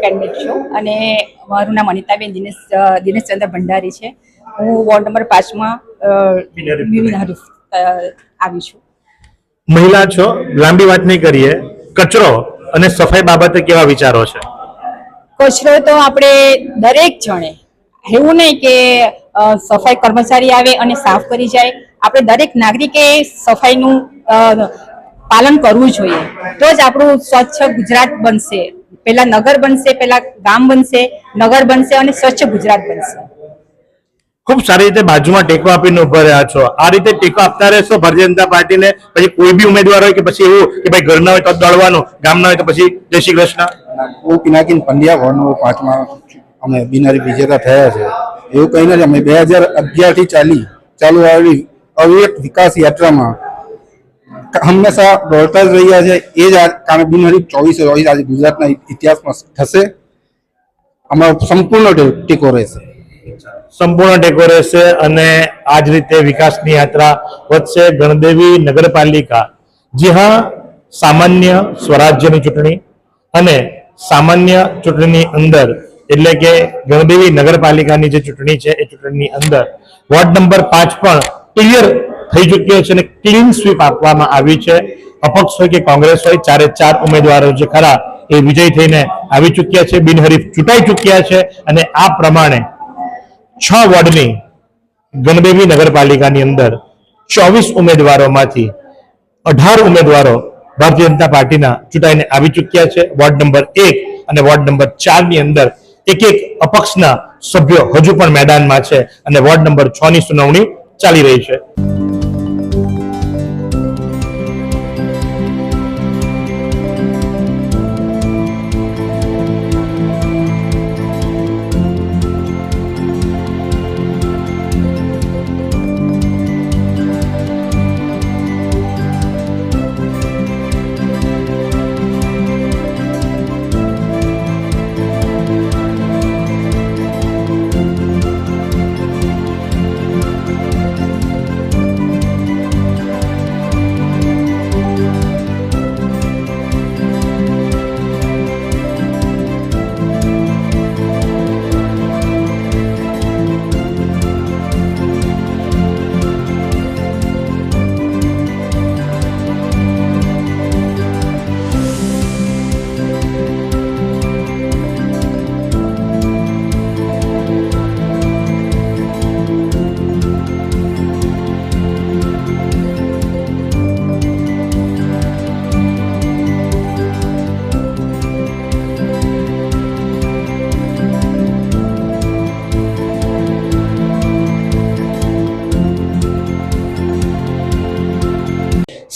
કેન્ડિડેટ છું અને મારું નામ અનિતાબેન દિનેશચંદ્ર ભંડારી છે. હું વોર્ડ નંબર 5 માં બિનહરીફ આવી છું. મહિલા છો, લાંબી વાત નહીં કરીએ, કચરો અને સફાઈ બાબતે કેવા વિચારો છે? કચરો તો આપણે દરેક જણે, એવું નહીં કે સફાઈ કર્મચારી આવે અને સાફ કરી જાય, આપણે દરેક નાગરિકે સફાઈનું પાલન કરવું જોઈએ, તો જ આપણું સ્વચ્છ ગુજરાત બનશે. પહેલા નગર બનશે, પહેલા ગામ બનશે, નગર બનશે અને સ્વચ્છ ગુજરાત બનશે. ખૂબ સારી રીતે બાજુમાં ટેકો આપીને ઉભા રહ્યા છો. આ રીતે ટેકો આપતા રહેશો ભારતીય જનતા પાર્ટીને, પછી કોઈ બી ઉમેદવાર હોય કે પછી એવું કે ભાઈ ઘરના હોય તો દોડવાનું, ગામના હોય તો પછી જય શ્રી કૃષ્ણ? હું પિનાકીન પંડ્યા વોર્ડ નંબર 5 માં અમે બિનહરીફ વિજેતા થયા છે. એવું કંઈ નથી, અમે 2011 થી ચાલુ આવી અવિરત વિકાસ યાત્રામાં હંમેશા દોડતા જ રહ્યા છે. એ જ કામે બિનહરીફ 24 આજે ગુજરાતના ઇતિહાસમાં થશે. અમારો સંપૂર્ણ ટેકો રહેશે. સંપૂર્ણ ટેકો રહેશે અને આ જ રીતે વિકાસની યાત્રા વધશે. ગણદેવી નગરપાલિકા, જી હા, સામાન્ય સ્વરાજ્યની ચૂંટણી અને સામાન્ય ચૂંટણીની અંદર, એટલે કે ગણદેવી નગરપાલિકાની જે ચૂંટણી છે એ ચૂંટણીની અંદર વોર્ડ નંબર 5 પણ ક્લિયર થઈ ચૂક્યો છે અને ક્લીન સ્વીપ આપવામાં આવી છે. અપક્ષ હોય કે કોંગ્રેસ હોય, 4 ઉમેદવારો જે ખરા એ વિજય થઈને આવી ચૂક્યા છે, બિનહરીફ ચૂંટાઈ ચૂક્યા છે અને આ પ્રમાણે 6 વોર્ડની ગણદેવી નગરપાલિકાની અંદર 24 ઉમેદવારોમાંથી 18 ઉમેદવારો ભારતીય જનતા પાર્ટીના ચૂંટાઈને આવી ચૂક્યા છે. વોર્ડ નંબર 1 અને વોર્ડ નંબર 4 ની અંદર એક અપક્ષના સભ્યો હજુ પણ મેદાનમાં છે અને વોર્ડ નંબર 6 ની સુનાવણી ચાલી રહી છે.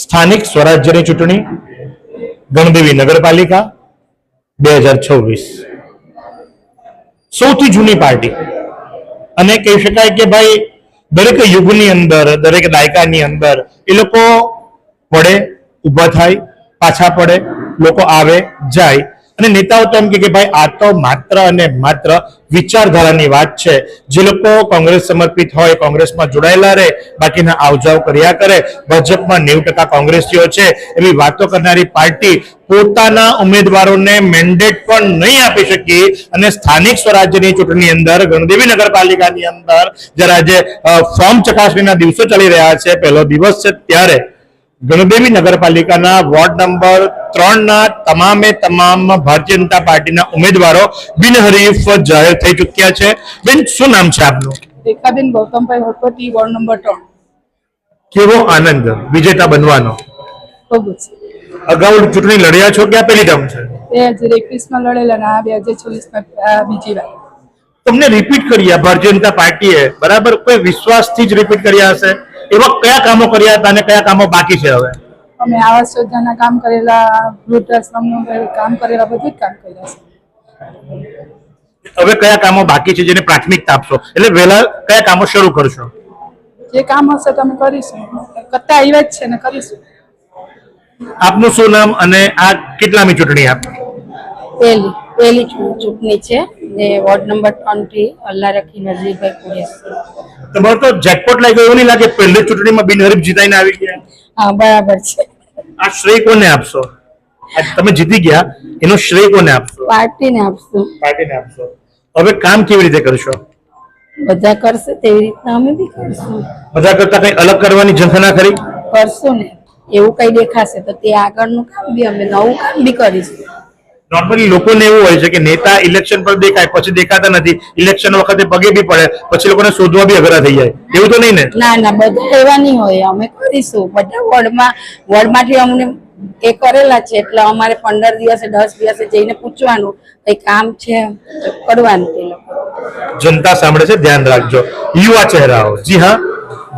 સ્થાનિક સ્વરાજ્યની ચૂંટણી ગણદેવી નગરપાલિકા 2026, સૌથી જૂની પાર્ટી અને કહી શકાય કે ભાઈ દરેક યુગની અંદર, દરેક દાયકાની અંદર એ લોકો પડે, ઊભા થાય, પાછા પડે, લોકો આવે જાય અને નેતાઓ તો એમ કે ભાઈ આ તો માત્ર અને માત્ર વિચારધારાની વાત છે. જે લોકો કોંગ્રેસ સમર્પિત હોય, કોંગ્રેસમાં જોડાયેલા રહે, બાકીના આવજાવ કર્યા કરે, ભાજપમાં 90% કોંગ્રેસીઓ છે એવી વાતો કરનારી પાર્ટી પોતાના ઉમેદવારોને મેન્ડેટ પણ નહીં આપી શકી અને સ્થાનિક સ્વરાજ્યની ચૂંટણી અંદર ગણદેવી નગરપાલિકાની અંદર જ્યારે આજે ફોર્મ ચકાસણીના દિવસો ચાલી રહ્યા છે, પહેલો દિવસ છે, ત્યારે ગણદેવી નગરપાલિકાના વોર્ડ નંબર 3 ના તમામ ભારતીય જનતા પાર્ટીના ઉમેદવારો બિનહરીફ જાહેર થઈ ચૂક્યા છે. બેન, શું નામ છે આપનું? રેખાબેન ગૌતમભાઈ હોટપતિ, વોર્ડ નંબર 3. કેવો આનંદ વિજેતા બનવાનો? ખૂબ જ. અગાઉ ચૂંટણી લડ્યા છો કે આ પહેલી ટર્મ છે? 2021 માં લડેલા અને આ 2024 માં બીજી વાર. તમને રિપીટ કર્યા ભારતીય જનતા પાર્ટીએ, બરાબર? કોઈ વિશ્વાસથી જ રિપીટ કર્યા હશે. એવા કયા કામો કર્યા હતા અને કયા કામો બાકી છે હવે? અમે આવાસ યોજનાના કામ કરેલા, વૃદ્ધાશ્રમનું કામ કરેલા, બધું જ કામ કર્યા છે. હવે કયા કામો બાકી છે જેને પ્રાથમિકતા આપશો, એટલે વહેલા કયા કામો શરૂ કરશો? જે કામ હશે તમે કરીશું, કરતા આવ્યા જ છે ને કરીશું. આપનું શું નામ અને આ કેટલામી ચૂંટણી આપ? પહેલી ચૂંટણી છે ને વોર્ડ નંબર 3 થી અલ્લાહ રખી નજીકભાઈ પુરેશ. તમારે તો જેકપોટ લાગ્યો એવું નહીં લાગે? પહેલી ચૂંટણીમાં બિનહરીફ જીતાઈને આવી ગયા. હા બરાબર છે. આ શ્રેય કોને આપશો? આજ તમે જીતી ગયા એનો શ્રેય કોને આપશો? પાર્ટીને આપશું. પાર્ટીને આપશો. હવે કામ કેવી રીતે કરશો? બધા કરશે તેવી રીતના અમે બી કરશું. બધા કરતા કઈ અલગ કરવાની ઝંખના ખરી? કરશું ને એવું કઈ દેખાશે તો તે આગળનું કામ બી અમે નવું કામ બી કરીશું. નોર્મલી લોકોને એવું હોય છે કે નેતા ઇલેક્શન પર દેખાય પછી દેખાતા નથી, ઇલેક્શન વખતે પગે બી પડે પછી લોકોને શોધવા બી અઘરા થઈ જાય, એવું તો નહીં ને? ના ના બધા એવા નહીં હોય. અમે કરીશું બધા વોર્ડમાંથી અમને એ કરેલા છે એટલે અમારે 15 દિવસે 10 દિવસે જઈને પૂછવાનું કઈ કામ છે તો કરવાનું. તે લોકો જનતા સાંભળે છે, ધ્યાન રાખજો. યુવા ચહેરાઓ, જી હા,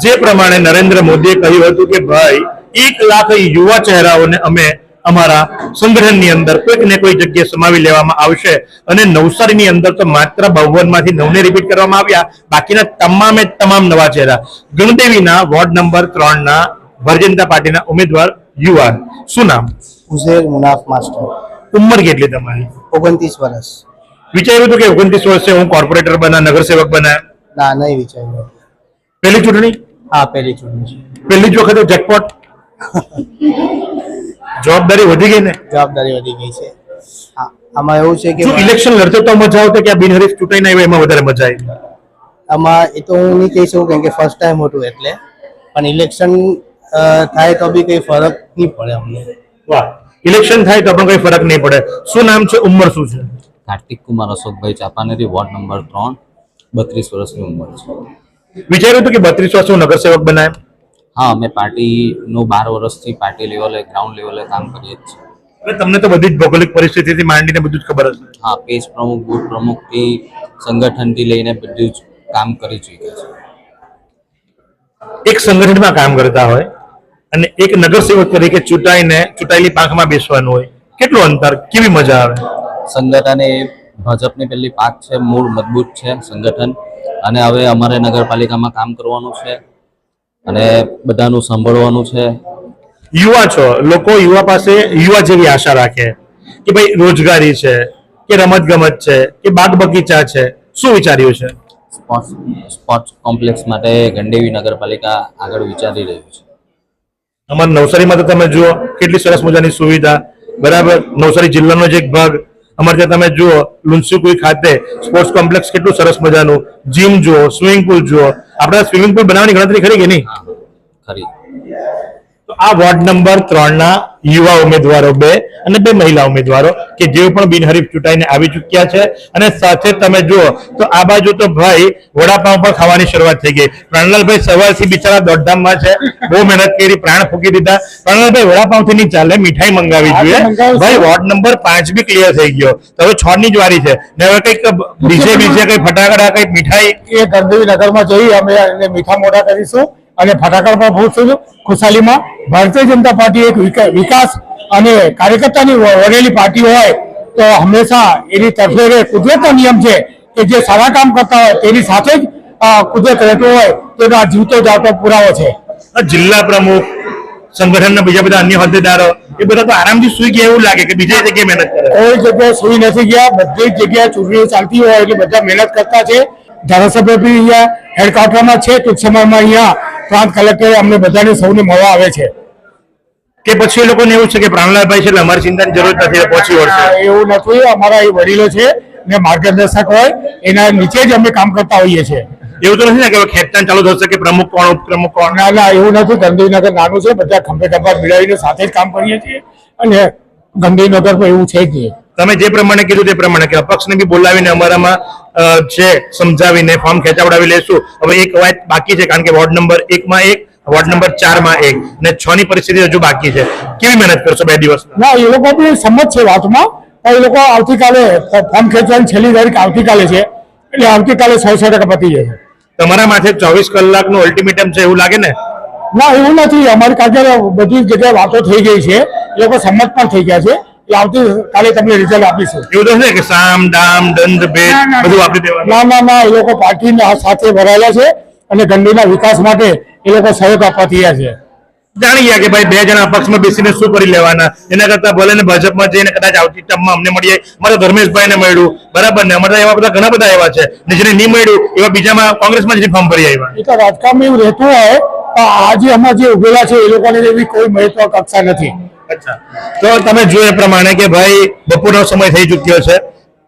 જે પ્રમાણે નરેન્દ્ર મોદીએ કહ્યું હતું કે ભાઈ 1 લાખ યુવા ચહેરાઓને અમે અમારા સંગઠનની અંદર કોઈક ને કોઈ જગ્યાએ સમાવી લેવામાં આવશે અને નવસારીની અંદર તો માત્ર 52 માંથી 9 ને રિપીટ કરવામાં આવ્યા, બાકીના તમામે તમામ નવા ચહેરા. ગણદેવીના વોર્ડ નંબર 3 ના ભારતીય જનતા પાર્ટીના ઉમેદવાર યુવા, શું નામ? ઉઝેર મુનાફ માસ્ટર, ઉંમર કેટલી તમારી? 29 વર્ષ. વિચાર્યું હતું કે 29 વર્ષે હું કોર્પોરેટર બના, નગરસેવક બના? ના, નહીં વિચાર્યું. પહેલી ચૂંટણી? હા, પહેલી ચૂંટણી છે. પહેલી જ વખતે જેકપોટ? જવાબદારી વધી ગઈ ને? જવાબદારી વધી ગઈ છે. હા, આમાં એવું છે કે જો ઇલેક્શન લડતો તો મજા આવતી કે આ બિનહરીફ ચૂંટાઈને આવ્યો એમાં વધારે મજા આવી? આમાં એ તો હું નહીં કહી શકું કેમ કે ફર્સ્ટ ટાઈમ હતું એટલે, પણ ઇલેક્શન થાય તો બી કઈ ફરક નહીં પડે અમને. વાહ, ઇલેક્શન થાય તો પણ કઈ ફરક નહીં પડે. શું નામ છે, ઉંમર શું છે? કાર્તિક કુમાર અશોકભાઈ ચાપાનેરી, વોર્ડ નંબર 3, 32 વર્ષની ઉંમર છે. વિચાર્યું હતું કે 32 વર્ષે હું નગરસેવક બનાય? હા, અમે પાર્ટીનું 12 વર્ષથી પાર્ટી લેવલે, ગ્રાઉન્ડ લેવલે કામ કરીએ જ છીએ. એટલે તમને તો બધી જ ભૌગોલિક પરિસ્થિતિથી માંડીને બધું જ ખબર હશે. હા, પેજ પ્રમુખ, બૂથ પ્રમુખથી સંગઠનથી લઈને બધું જ કામ કરી ચૂક્યા છે. એક સંગઠનમાં કામ કરતા હોય અને એક નગરસેવક તરીકે ચૂંટાયેલી પાંખમાં બેસવાનું હોય, કેટલું અંતર, કેવી મજા આવે? સંગઠન એ ભાજપની પહેલી પાંખ છે, મૂળ મજબૂત છે સંગઠન, અને હવે અમારે નગરપાલિકામાં કામ કરવાનું છે અને બધાનું સાંભળવાનું છે. યુવા છો, લોકો યુવા પાસે યુવા જેવી આશા રાખે કે ભાઈ રોજગારી છે કે રમત ગમત છે કે બાગ બગીચા છે, શું વિચાર્યું છે? સ્પોર્ટ્સ કોમ્પ્લેક્સ માટે ગંડેવી નગરપાલિકા આગળ વિચારી રહ્યું છે. અમારા નવસારીમાં તો તમે જુઓ કેટલી સરસ મજાની સુવિધા, બરાબર. નવસારી જિલ્લાનો જ એક ભાગ અમારે ત્યાં તમે જુઓ લુન્સીકુઈ ખાતે સ્પોર્ટ્સ કોમ્પ્લેક્સ કેટલું સરસ મજાનું, જીમ જુઓ, સ્વિમિંગ પુલ જુઓ. આપણે સ્વિમિંગ પુલ બનાવવાની ગણતરી ખરી કે નહીં? ખરી. તો આ વોર્ડ નંબર 3 ના યુવા ઉમેદવારો 2 અને 2 મહિલા ઉમેદવારો કે જેઓ પણ બિનહરીફ ચૂંટાઈને આવી ચૂક્યા છે. અને સાથે તમે જુઓ તો આ બાજુ તો ભાઈ વડાપાઉં પણ ખાવાની શરૂઆત થઈ ગઈ. પ્રાણલાલભાઈ સવારથી બિચારા દોડધામમાં છે, બહુ મહેનત કરી, પ્રાણ ફૂકી દીધા. પ્રાણલાલભાઈ વડાપાઉંથી નહીં ચાલે, મીઠાઈ મંગાવી જોઈએ. ભાઈ વોર્ડ નંબર 5 બી ક્લિયર થઈ ગયો, તો હવે 6 ની જ વારી છે ને હવે કઈક બીજે કઈ ફટાકડા, કઈ મીઠાઈ એ ગણદેવી નગરમાં જઈ અમે એને મીઠા મોઢા કરીશું અને ફટાકડા પણ ફોડશું ખુશાલીમાં. ભારતીય જનતા પાર્ટી એક વિકાસ અને કાર્યકર્તાની વરેલી પાર્ટી હોય તો હંમેશા એની તરફે કુદરતનો નિયમ છે કે જે સારા કામ કરતા હોય તેની સાથે જ કુદરત રહેતો હોય તેનો આ જીવતો જાવતો પુરાવો છે. જિલ્લા પ્રમુખ, સંગઠનના બીજા બધા અન્ય હોદ્દેદારો એ બધા તો આરામથી સુઈ ગયા એવું લાગે કે બીજી જગ્યાએ મહેનત કરે. કોઈ જગ્યાએ સુઈ નથી ગયા, બધી જ જગ્યાએ ચૂંટણી ચાલતી હોય એટલે બધા મહેનત કરતા છે. ધારાસભ્ય બી અહીંયા હેડક્વાર્ટરમાં છે, ટૂંક સમયમાં અહીંયા પ્રાંત કલેક્ટરે અમને બધાને સૌને મળવા આવે છે. કે પછી એ લોકોને એવું છે કે પ્રાણલાલભાઈ છે એટલે અમારી ચિંતાની જરૂર નથી, પહોંચી વળશે? એવું નથી, અમારા એ વડીલો છે ને માર્ગદર્શક હોય એના નીચે જ અમે કામ કરતા હોઈએ છીએ. એવું તો નથી ને કે ખેંચતાણ ચાલુ થશે કે પ્રમુખ કોણ, ઉપપ્રમુખ કોણ? ના ના, એવું નથી. ગંદીનગર નાનું છે, બધા ખંભે ખંભા મિલાવીને સાથે જ કામ કરીએ છીએ અને ગંદીનગરમાં એવું છે જ નહીં. તમે જે પ્રમાણે કીધું તે પ્રમાણે કે અપક્ષને બી બોલાવીને અમારામાં છે સમજાવીને ફોર્મ ખેંચાવડાવી લેશું. હવે એક વાત બાકી છે, કારણ કે વોર્ડ નંબર 1 માં 1, વોર્ડ નંબર 4 માં 1 અને 6 ની પરિસ્થિતિ હજુ બાકી છે. કેવી મહેનત કરશો 2 દિવસ? ના, એ લોકો બી સંમત છે વાતમાં. એ લોકો આવતીકાલે ફોર્મ ખેંચવાની છેલ્લી તારીખ આવતીકાલે છે એટલે આવતીકાલે 100% પતી જશે. તમારા માથે 24 કલાકનું અલ્ટિમેટમ છે એવું લાગે ને? ના, એવું નથી. અમારી કાલે બધી જગ્યાએ વાતો થઈ ગઈ છે, એ લોકો સંમત પણ થઈ ગયા છે. આવતીકાલે તમને રિઝલ્ટ આપીશું. એવું તો છે કે સામ દામ દંડ ભેદ બધું આપી દેવાનું? ના ના ના, એ લોકો પાર્ટીના સાથે ભરાયેલા છે અને ગંડીના વિકાસ માટે એ લોકો સહયોગ આપવા તૈયાર છે. જાણી ગયા કે ભાઈ બે જણા અપક્ષમાં બેસીને શું કરી લેવાના, એના કરતા ભલે ને ભાજપમાં જઈને કદાચ આવતી ટર્મમાં અમને મળીએ, અમારે ધર્મેશભાઈને મળ્યું, બરાબર ને, અમારે એવા બધા ઘણા બધા એવા છે ને જેને નહીં મળ્યું એવા બીજામાં કોંગ્રેસમાં જ ફોર્મ ભરી આવ્યા. એ તો રાજકારણમાં એવું રહેતું હોય, પણ આજે હમણાં જે ઉભેલા છે એ લોકોને એવી કોઈ મહત્વાકાંક્ષા નથી. અચ્છા, તો તમે જોયું એ પ્રમાણે કે ભાઈ બપોરનો સમય થઈ ચુક્યો છે,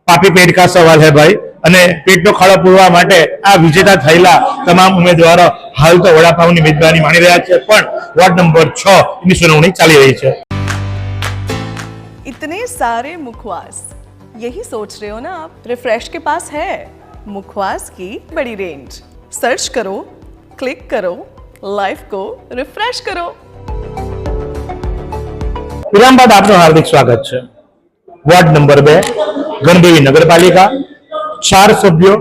પાપી પેટ કા સવાલ है ભાઈ, અને પેટનો ખાડો પૂરવા માટે આ વિજેતા થયેલા તમામ ઉમેદવારો હાલ તો વડાપાવની મેજબાની માણી રહ્યા છે, પણ વોર્ડ નંબર 6 ની સુનાવણી ચાલી રહી છે. इतने सारे मुखवास, यही सोच रहे हो ना आप? रिफ्रेश के पास है मुखवास की बड़ी रेंज. सर्च करो, क्लिक करो, लाइफ को रिफ्रेश करो. વિરામ બાદ આપનું હાર્દિક સ્વાગત છે. વોર્ડ નંબર 2 ગણદેવી નગરપાલિકા, 4 સભ્યો,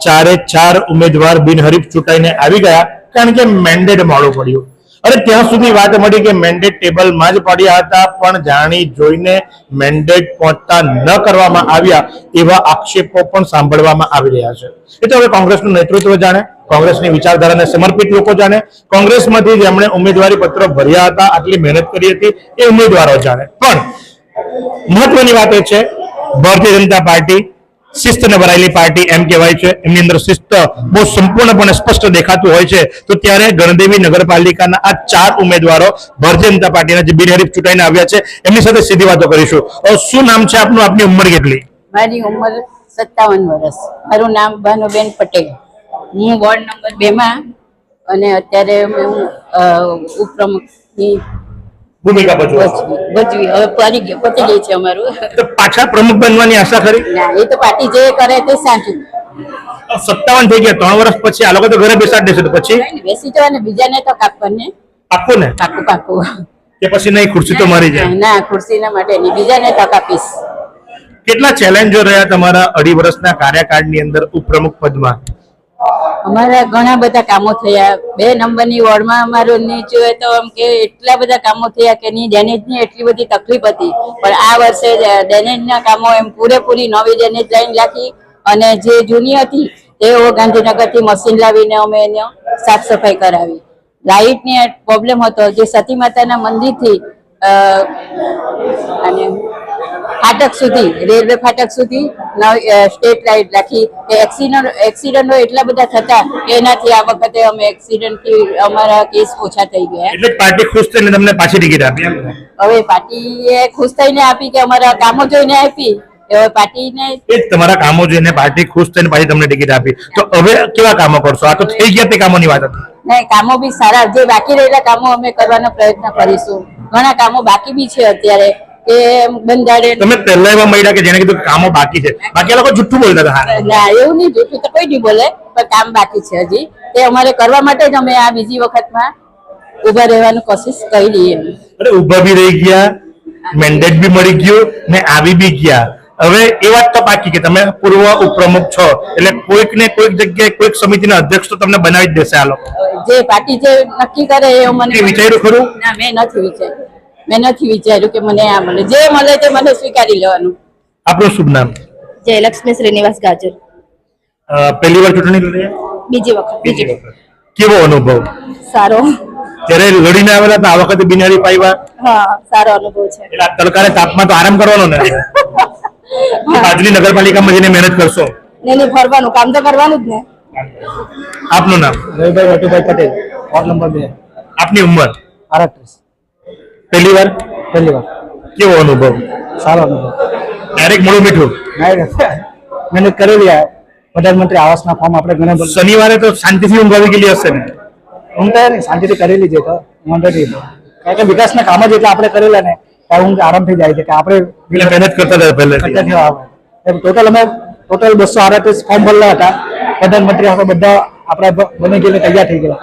4 ઉમેદવાર બિનહરીફ ચૂંટાઈને આવી ગયા, કારણ કે મેન્ડેટ મોડું પડ્યું. અરે ત્યાં સુધી વાત મળી કે મેન્ડેટ ટેબલમાં જ પડ્યા હતા, પણ જાણી જોઈને મેન્ડેટ પહોંચતા ન કરવામાં આવ્યા એવા આક્ષેપો પણ સાંભળવામાં આવી રહ્યા છે. એ તો હવે કોંગ્રેસનું નેતૃત્વ જાણે, કોંગ્રેસની વિચારધારાને સમર્પિત લોકો જાણે, કોંગ્રેસમાંથી જેમણે ઉમેદવારી પત્રો ભર્યા હતા, આટલી મહેનત કરી હતી એ ઉમેદવારો જાણે. પણ મહત્વની વાત એ છે, ભારતીય જનતા પાર્ટી શિસ્તને ભરાયેલી પાર્ટી એમ કહેવાય છે, એમની અંદર શિસ્ત બહુ સંપૂર્ણપણે સ્પષ્ટ દેખાતું હોય છે. તો ત્યારે ગણદેવી નગરપાલિકાના આ 4 ઉમેદવારો ભારતીય જનતા પાર્ટીના જે બિનહરીફ ચૂંટાઈને આવ્યા છે એમની સાથે સીધી વાતો કરીશું. શું નામ છે આપનું, આપની ઉંમર કેટલી? મારી ઉંમર 57 વર્ષ. મારું નામ ભાનુબેન પટેલ. હું વોર્ડ નંબર 2 માં અને અત્યારે હું ઉપપ્રમુખની ભૂમિકા ભજવી. હવે પતી ગઈ છે અમારું. તો પાછા પ્રમુખ બનવાની આશા ખરી? ના, એ તો પાર્ટી જે કરે તે સાચું. 57 થઈ ગયા, 3 વર્ષ પછી આ લોકો તો ઘરે બેસાડી દેશે, તો પછી બેસી જવાને, બીજાને તો કાપવાને. પાક્કું ને? પાકું. કે પછી નહીં, ખુરશી તો મારી જાય? ના, ખુરશીના માટે નહીં, બીજાને તક આપીશ. કેટલા ચેલેન્જો રહ્યા તમારા 2.5 વર્ષના કાર્યકાળની અંદર ઉપપ્રમુખ પદમાં? અમારા ઘણા બધા કામો થયા. 2 નંબરની વોર્ડમાં અમારું નહીં જોઈએ તો એમ કે એટલા બધા કામો થયા કે ની ડેનેજની એટલી બધી તકલીફ હતી, પણ આ વર્ષે ડેનેજના કામો એમ પૂરેપૂરી નવી ડેનેજ લાઈન રાખી, અને જે જૂની હતી તેઓ ગાંધીનગરથી મશીન લાવીને અમે એને સાફ સફાઈ કરાવી. લાઇટની પ્રોબ્લેમ હતો, જે સતી માતાના મંદિરથી અને ફાટક સુધી, રેલવે ફાટક સુધી સ્ટેટ લાઇટ રાખી. એક્સિડન્ટો એટલા બધા થતા કે એનાથી આ વખતે અમે એક્સિડન્ટથી અમારા કેસ ઓછા થઈ ગયા. એટલે પાર્ટી ખુશ થઈને તમને પાછી ટિકિટ આપી? હવે પાર્ટીએ ખુશ થઈને આપી કે અમારા કામો જોઈને આપી. હવે પાર્ટીને તમારા કામો જોઈને પાર્ટી ખુશ થઈને પાછી તમને ટિકિટ આપી, તો હવે કેવા કામો કરશો? આ તો થઈ ગયા તે કામોની વાત હતી. નહીં, કામો બી સારા, જે બાકી રહેલા કામો અમે કરવાનો પ્રયત્ન કરીશું. ઘણા કામો બાકી બી છે અત્યારે કે બંધારે. તમે પહેલા એવા મળ્યા કે જેને કીધું કામો બાકી છે, બાકી લોકો જુઠ્ઠું બોલતા હતા? ના, એવું નહીં, જુઠ્ઠું તો કોઈ નહીં બોલે, પણ કામ બાકી છે હજી. તે અમારે કરવા માટે જ અમે આ બીજી વખતમાં ઉભા રહેવાની કોશિશ કરી લઈએ. અરે ઉભા બી રહી ગયા, મેન્ડેટ બી મળી ગયું ને આવી બી ગયા. હવે એ વાત તો પાકી કે તમે પૂર્વ ઉપપ્રમુખ છો, એટલે કોઈક ને કોઈક જગ્યાએ કોઈક સમિતિના અધ્યક્ષ તો તમને બનાવી જ દેશે આ લોકો. જે પાર્ટી જે નક્કી કરે એ મને વિચાર્યું ખરું? ના, મેં નથી વિચાર્યું કે મને આ મળે, જે મળે તે મને સ્વીકારી લેવાનું. આપનું શુભ નામ? જયલક્ષ્મી શ્રીનિવાસ ગાજર. પહેલી વાર ચૂંટણી લડી? બીજી વખત. કેવો અનુભવ? સારો. ત્યારે લડીને આવેલા હતા, આ વખતે બિનહરીફ આવ્યા? હા, સારો અનુભવ છે. એટલે આ તડકાને તાપમાં તો આરામ કરવાનો ને? બાજુની નગરપાલિકામાં જઈને મહેનત કરશો? નહીં, ફરવાનું કામ તો કરવાનું જ ને. આપનું નામ? રવિભાઈ વટુભાઈ પટેલ, વોર્ડ નંબર 2. આપની ઉંમર? 38. પહેલી વાર? કેવો અનુભવ? સારો અનુભવ. ડાયરેક્ટ મોડું મીઠું? મહેનત કરેલી. પ્રધાનમંત્રી આવાસના ફોર્મ આપણે ઘણા શનિવારે તો શાંતિથી ઊંઘ આવી ગયેલી હશે ને? ઊંઘ તો શાંતિથી કરેલી છે, તો વાંધો નહીં, કારણ કે વિકાસના કામ જ એટલા આપણે કરેલા ને ઊંઘ આરામ થઈ જાય છે કે આપણે મહેનત કરતા હતા પહેલેથી. ટોટલ અમે 238 ફોર્મ ભરેલા હતા. પ્રધાનમંત્રી આપણે બધા આપણા બની ગયેલા, તૈયાર થઈ ગયેલા.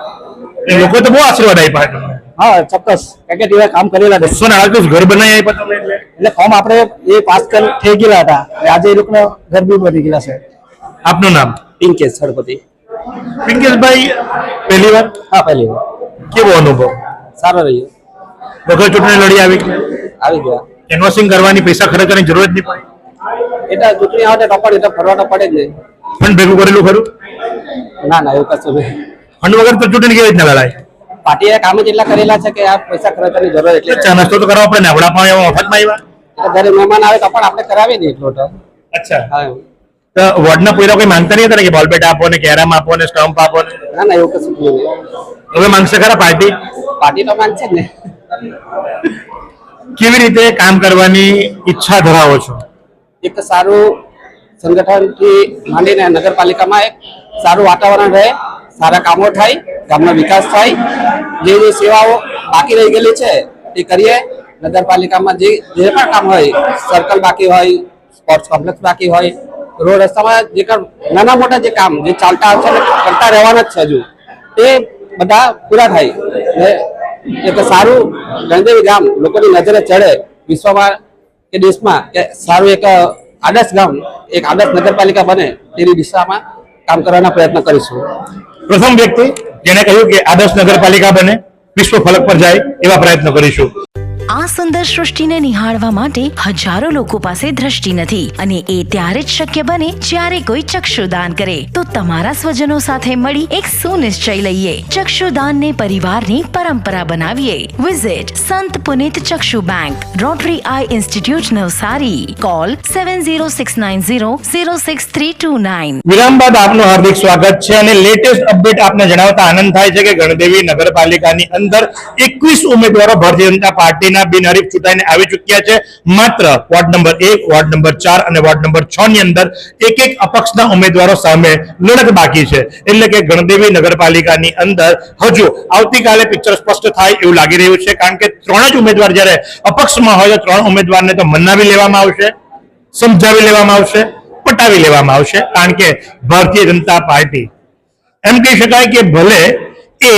લોકો તો બહુ આશીર્વાદ આપ્યા. હા, ચોક્કસ, કારણ કે તેવા કામ કરેલા. 238 ઘર બનાવી આપ્યા તમે, એટલે ફોર્મ આપણે એ પાસ થઈ ગયેલા હતા. આજે એ લોકોને ઘર બી બની ગયેલા છે. આપનું નામ? પિંકેશ સરપતિ. પિંકેશભાઈ પહેલી વાર? હા, પહેલી વાર. કેવો અનુભવ? સારો રહ્યો. વગર ચૂંટણી લડી આવી ગયા. કેનવાસિંગ કરવાની, પૈસા ખર્ચવાની જરૂર જ નહીં પડી? એટલે ચૂંટણી આવે તો પડે, તો ફરવા તો પડે જ નહીં. ફંડ ભેગું કરેલું ખરું? ના, એવું કશું નહીં. ફંડ વગર તો ચૂંટણી કેવી રીતના લડાય? પાર્ટીએ કામ જ એટલા કરેલા છે કે આ પૈસા ખર્ચવાની જરૂર એટલે ચા નાસ્તો તો કરવો પડે ને વડાપાવ એવા મફતમાં આવ્યા ઘરે મહેમાન આવે તો પણ આપણે કરાવીએ ને એટલો તો અચ્છા હા તો વોર્ડના પૂરા કોઈ માંગતા નહીં હતા ને કે બોલ બેટ આપો ને કેરમ આપો ને સ્ટમ્પ આપો ને ના ના એવું કશું નહીં હવે માંગશે ખરા પાર્ટી પાર્ટી તો માંગશે જ ને કેવી રીતે કામ કરવાની ઈચ્છા ધરાવો છો એક સારું સંગઠનથી માંડીને નગરપાલિકામાં એક સારું વાતાવરણ રહે સારા કામો થાય ગામનો વિકાસ થાય જે સેવાઓ બાકી રહી ગયેલી છે એ કરીએ નગરપાલિકામાં જે પણ કામ હોય સર્કલ બાકી હોય સ્પોર્ટ્સ કોમ્પ્લેક્સ બાકી હોય રોડ રસ્તામાં જે નાના મોટા જે કામ જે ચાલતા આવશે ને કરતા રહેવાના જ છે હજુ એ બધા પૂરા થાય ને એક સારું ગણદેવી ગામ લોકોની નજરે ચડે વિશ્વમાં કે દેશમાં કે સારું એક આદર્શ ગામ એક આદર્શ નગરપાલિકા બને તેની દિશામાં કામ કરવાના પ્રયત્ન કરીશું પ્રથમ વ્યક્તિ જેને કહ્યું કે આદર્શ નગરપાલિકા બને વિશ્વ ફલક પર જાય એવા પ્રયત્નો કરીશું આ સુંદર સૃષ્ટિને નિહાળવા માટે હજારો લોકો પાસે દ્રષ્ટિ નથી અને એ ત્યારે જ શક્ય બને જ્યારે કોઈ ચક્ષુદાન કરે તો તમારા સ્વજનો સાથે મળી એક સુનિશ્ચય લઈએ ચક્ષુદાનને પરિવારની પરંપરા બનાવીએ વિઝિટ સંત પુનિત ચક્ષુ bank Rotary eye institute Navsari call 7069006329 વિરામ બાદ આપનું હાર્દિક સ્વાગત છે અને લેટેસ્ટ અપડેટ આપને જણાવતા આનંદ થાય છે કે ગણદેવી નગરપાલિકાની અંદર 21 ઉમેદવારો ભારતીય જનતા પાર્ટીના બિનહરીફ ચૂંટાઈને આવી ચૂક્યા છે માત્ર વોર્ડ નંબર 1 વોર્ડ નંબર 4 અને વોર્ડ નંબર 6 ની અંદર એક અપક્ષના ઉમેદવારો સામે લડત બાકી છે એટલે કે ગણદેવી નગરપાલિકાની અંદર હજુ આવતીકાલે પિક્ચર સ્પષ્ટ થાય એવું લાગી રહ્યું છે કારણ કે 3 જ ઉમેદવાર જ્યારે અપક્ષમાં હોય તો 3 ઉમેદવારને તો મનાવી લેવામાં આવશે સમજાવી લેવામાં આવશે પટાવી લેવામાં આવશે કારણ કે ભારતીય જનતા પાર્ટી એમ કહી શકાય કે ભલે એ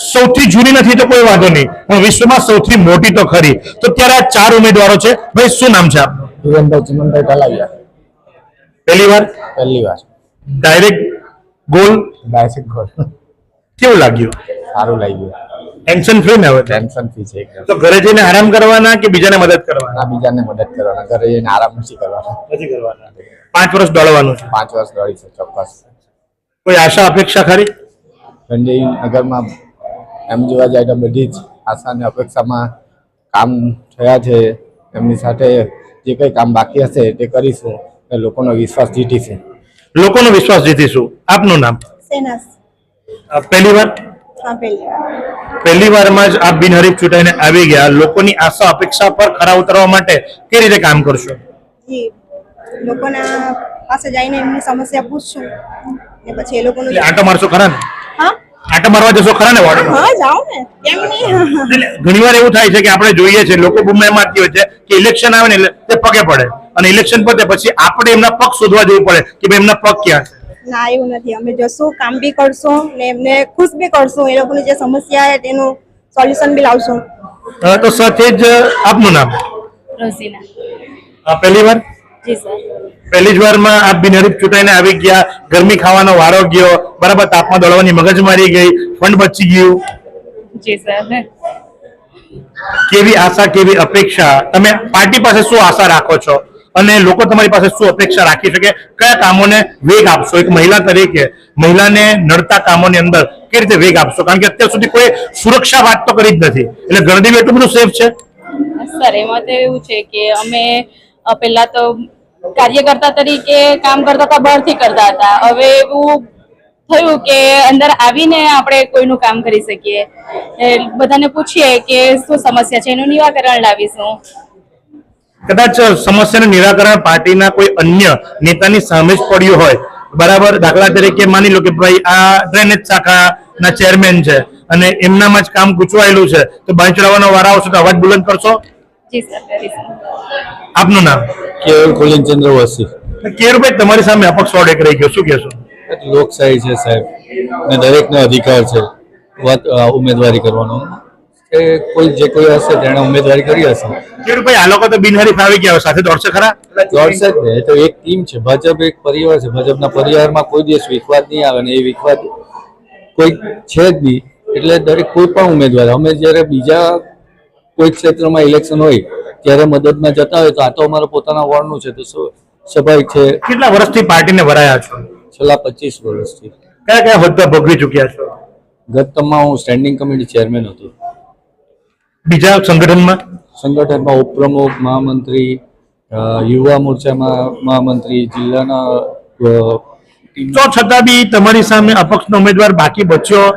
સૌથી જૂની નથી તો કોઈ વાંધો નહીં પણ વિશ્વમાં સૌથી મોટી તો ખરી તો ત્યારે આ 4 ઉમેદવારો છે ભાઈ શું નામ છે આપનું જીવનભાઈ ચિમનભાઈ તલાવિયા પહેલી વાર ડાયરેક્ટ ગોલ ડાયરેક્ટ ગોલ કેવું લાગ્યું સારું લાગ્યું ટેન્શન ફ્રી ને હવે ટેન્શન ફ્રી છે એકદમ તો ઘરે જઈને આરામ કરવાના કે બીજાને મદદ કરવાના બીજાને મદદ કરવાના ઘરે જઈને આરામ નથી કરવાના 5 વર્ષ દોડવાનું છે 5 વર્ષ દોડી છે ચોક્કસ કોઈ આશા અપેક્ષા ખરી ગણદેવી નગરમાં એમ જોવા જાય તો બધી જ આશા અને અપેક્ષામાં કામ થયા છે એમની સાથે જે કંઈ કામ બાકી હશે તે કરીશું અને લોકોનો વિશ્વાસ જીતીશું લોકોનો વિશ્વાસ જીતીશું આપનું નામ પહેલી વાર પહેલી વારમાં જ આપ બિનહરીફ ચૂંટાઈને આવી ગયા લોકોની આશા અપેક્ષા પર ખરા ઉતરવા માટે કઈ રીતે કામ કરશો લોકોના પાસે જઈને એમની સમસ્યા પૂછશું ને પછી એ લોકોનું આંટો મારશો ખરા ને હા આંટો મારવા જશો ખરા ને વોર્ડમાં હા જાઓ ને કેમ નહીં ઘણીવાર એવું થાય છે કે આપણે જોઈએ છે લોકો બૂમ મારતી હોય છે કે ઇલેક્શન આવે ને એટલે તે પગે પડે અને ઇલેક્શન પતે પછી આપણે એમના પગ શોધવા જવું પડે કે ભાઈ એમના પગ ક્યાં છે ના એવું નથી અમે જશું કામ બી કરશું ને એમને ખુશ બી કરશું એ લોકોની જે સમસ્યા છે તેનું સોલ્યુશન બી લાવશું તો સાથે જ આપનું નામ રોઝીના પહેલી વાર જી સર પહેલી જ વારમાં આપ બિનહરીફ ચૂંટાઈને આવી ગયા ગરમી ખાવાનો વારો ગયો બરાબર તાપમાં દોડવાની મગજ મારી ગઈ ફંડ બચી ગયું જી સર કેવી આશા કેવી અપેક્ષા તમે પાર્ટી પાસે શું આશા રાખો છો અને લોકો તમારી પાસે શું અપેક્ષા રાખી શકે કયા કામોને વેગ આપશો એક મહિલા તરીકે મહિલાને નડતા કામોની અંદર કેવી રીતે વેગ આપશો કારણ કે અત્યાર સુધી કોઈ સુરક્ષા વાત તો કરી જ નથી એટલે ગણદેવી એટલું બધું સેફ છે સર એમાં તો એવું છે કે અમે પહેલા તો કાર્યકર્તા તરીકે કામ કરતા હતા બહારથી કરતા હતા હવે એવું થયું કે અંદર આવીને આપણે કોઈનું કામ કરી શકીએ બધાને પૂછીએ કે શું સમસ્યા છે એનું નિરાકરણ લાવીશું કદાચ સમસ્યાનું નિરાકરણ પાર્ટીના કોઈ અન્ય નેતાની સામે જ પડ્યું હોય બરાબર દાખલા તરીકે માની લો કે ભાઈ આ ડ્રેનેજ શાખાના ચેરમેન છે અને એમનામાં જ કામ ગૂંચવાયેલું છે તો બાંય ચડાવવાનો વારો આવશે તો અવાજ બુલંદ કરશો જી સર કરીશું આપનું નામ કેવલ કુલનચંદ્ર વસી કેરુભાઈ તમારી સામે અપક્ષ વોર્ડ એક રહી ગયો શું કહેશો લોકશાહી છે સાહેબ ને દરેકનો અધિકાર છે ઉમેદવારી કરવાનો કે કોઈ જે કોઈ હશે તેણે ઉમેદવારી કરી હશે કેરુભાઈ આ લોકો તો બિનહરીફ આવી ગયા સાથે દોડશે ખરા દોડશે જ ને એ તો એક ટીમ છે ભાજપ એક પરિવાર છે ભાજપના પરિવારમાં કોઈ દિવસ વિખવાદ નહીં આવે ને એ વિખવાદ કોઈ છે જ નહીં એટલે દરેક કોઈ પણ ઉમેદવાર અમે જ્યારે બીજા કોઈ ક્ષેત્રમાં ઇલેક્શન હોય ત્યારે મદદમાં જતા હોય તો આ તો અમારા પોતાના વોર્ડનું છે તો સ્વાભાવિક છે કેટલા વર્ષથી પાર્ટીને વરાયા છો છેલ્લા 25 વર્ષથી કયા કયા હોદ્દા ભોગવી ચૂક્યા છો ગત ટર્મમાં હું સ્ટેન્ડિંગ કમિટી ચેરમેન હતો. બીજા સંગઠનમાં ઉપપ્રમુખ, મહામંત્રી, યુવા મોરચામાં મહામંત્રી, જિલ્લાના તો છતાં બી તમારી સામે અપક્ષનો ઉમેદવાર બાકી બચ્યો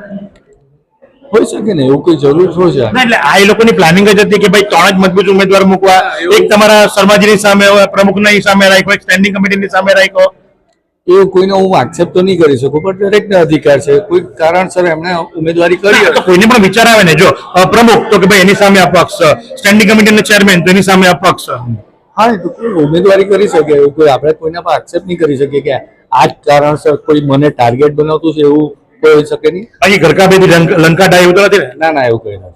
હોઈ શકે ને, એવું કોઈ જરૂર શું છે? ના, એટલે આ એ લોકોની પ્લાનિંગ જ હતી કે ભાઈ 3 જ મજબૂત ઉમેદવાર મૂકવા, એક તમારા શર્માજીની સામે હોય, પ્રમુખની સામે રાખ્યો, એક સ્ટેન્ડિંગ કમિટીની સામે રાખ્યો. એવું કોઈને હું આક્ષેપ તો નહીં કરી શકું, પણ દરેકને અધિકાર છે. કોઈ કારણસર એમણે ઉમેદવારી કરી તો કોઈને પણ વિચાર આવે ને, જો પ્રમુખ તો કે ભાઈ એની સામે અપક્ષ, સ્ટેન્ડિંગ કમિટીના ચેરમેન તો એની સામે અપક્ષ. હા, તો કોઈ ઉમેદવારી કરી શકે, એવું કોઈ આપણે કોઈના પર આક્ષેપ નહીં કરી શકીએ કે આ જ કારણસર કોઈ મને ટાર્ગેટ બનાવતું છે, એવું કોઈ હોઈ શકે નહીં. અહીં ઘરકાભેદી લંકાડા એવું તો નથી ને? ના ના, એવું કોઈ નથી.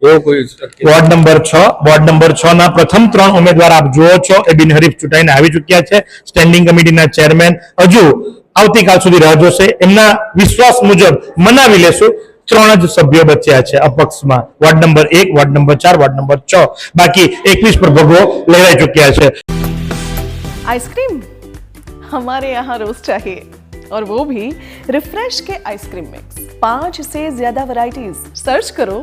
એવું કોઈ વોર્ડ નંબર 6 ના પ્રથમ 3 ઉમેદવાર આપ જુઓ છો એ બિનહરીફ ચૂંટાઈને આવી ચૂક્યા છે. સ્ટેન્ડિંગ કમિટીના ચેરમેન હજુ આવતીકાલ સુધી રાહ જોશે. એમના વિશ્વાસ મુજબ મનાવી લેશું 3 જ સભ્યો બચ્યા છે અપક્ષમાં. Ward number 1, ward number 4, ward number 6, બાકી 21 પર ભગવો લહેરાઈ ચૂક્યા છે. आइसक्रीम हमारे यहाँ रोज चाहिए, और वो भी रिफ्रेश के आइसक्रीम मिक्स. 5 से ज्यादा वैरायटीज. सर्च करो,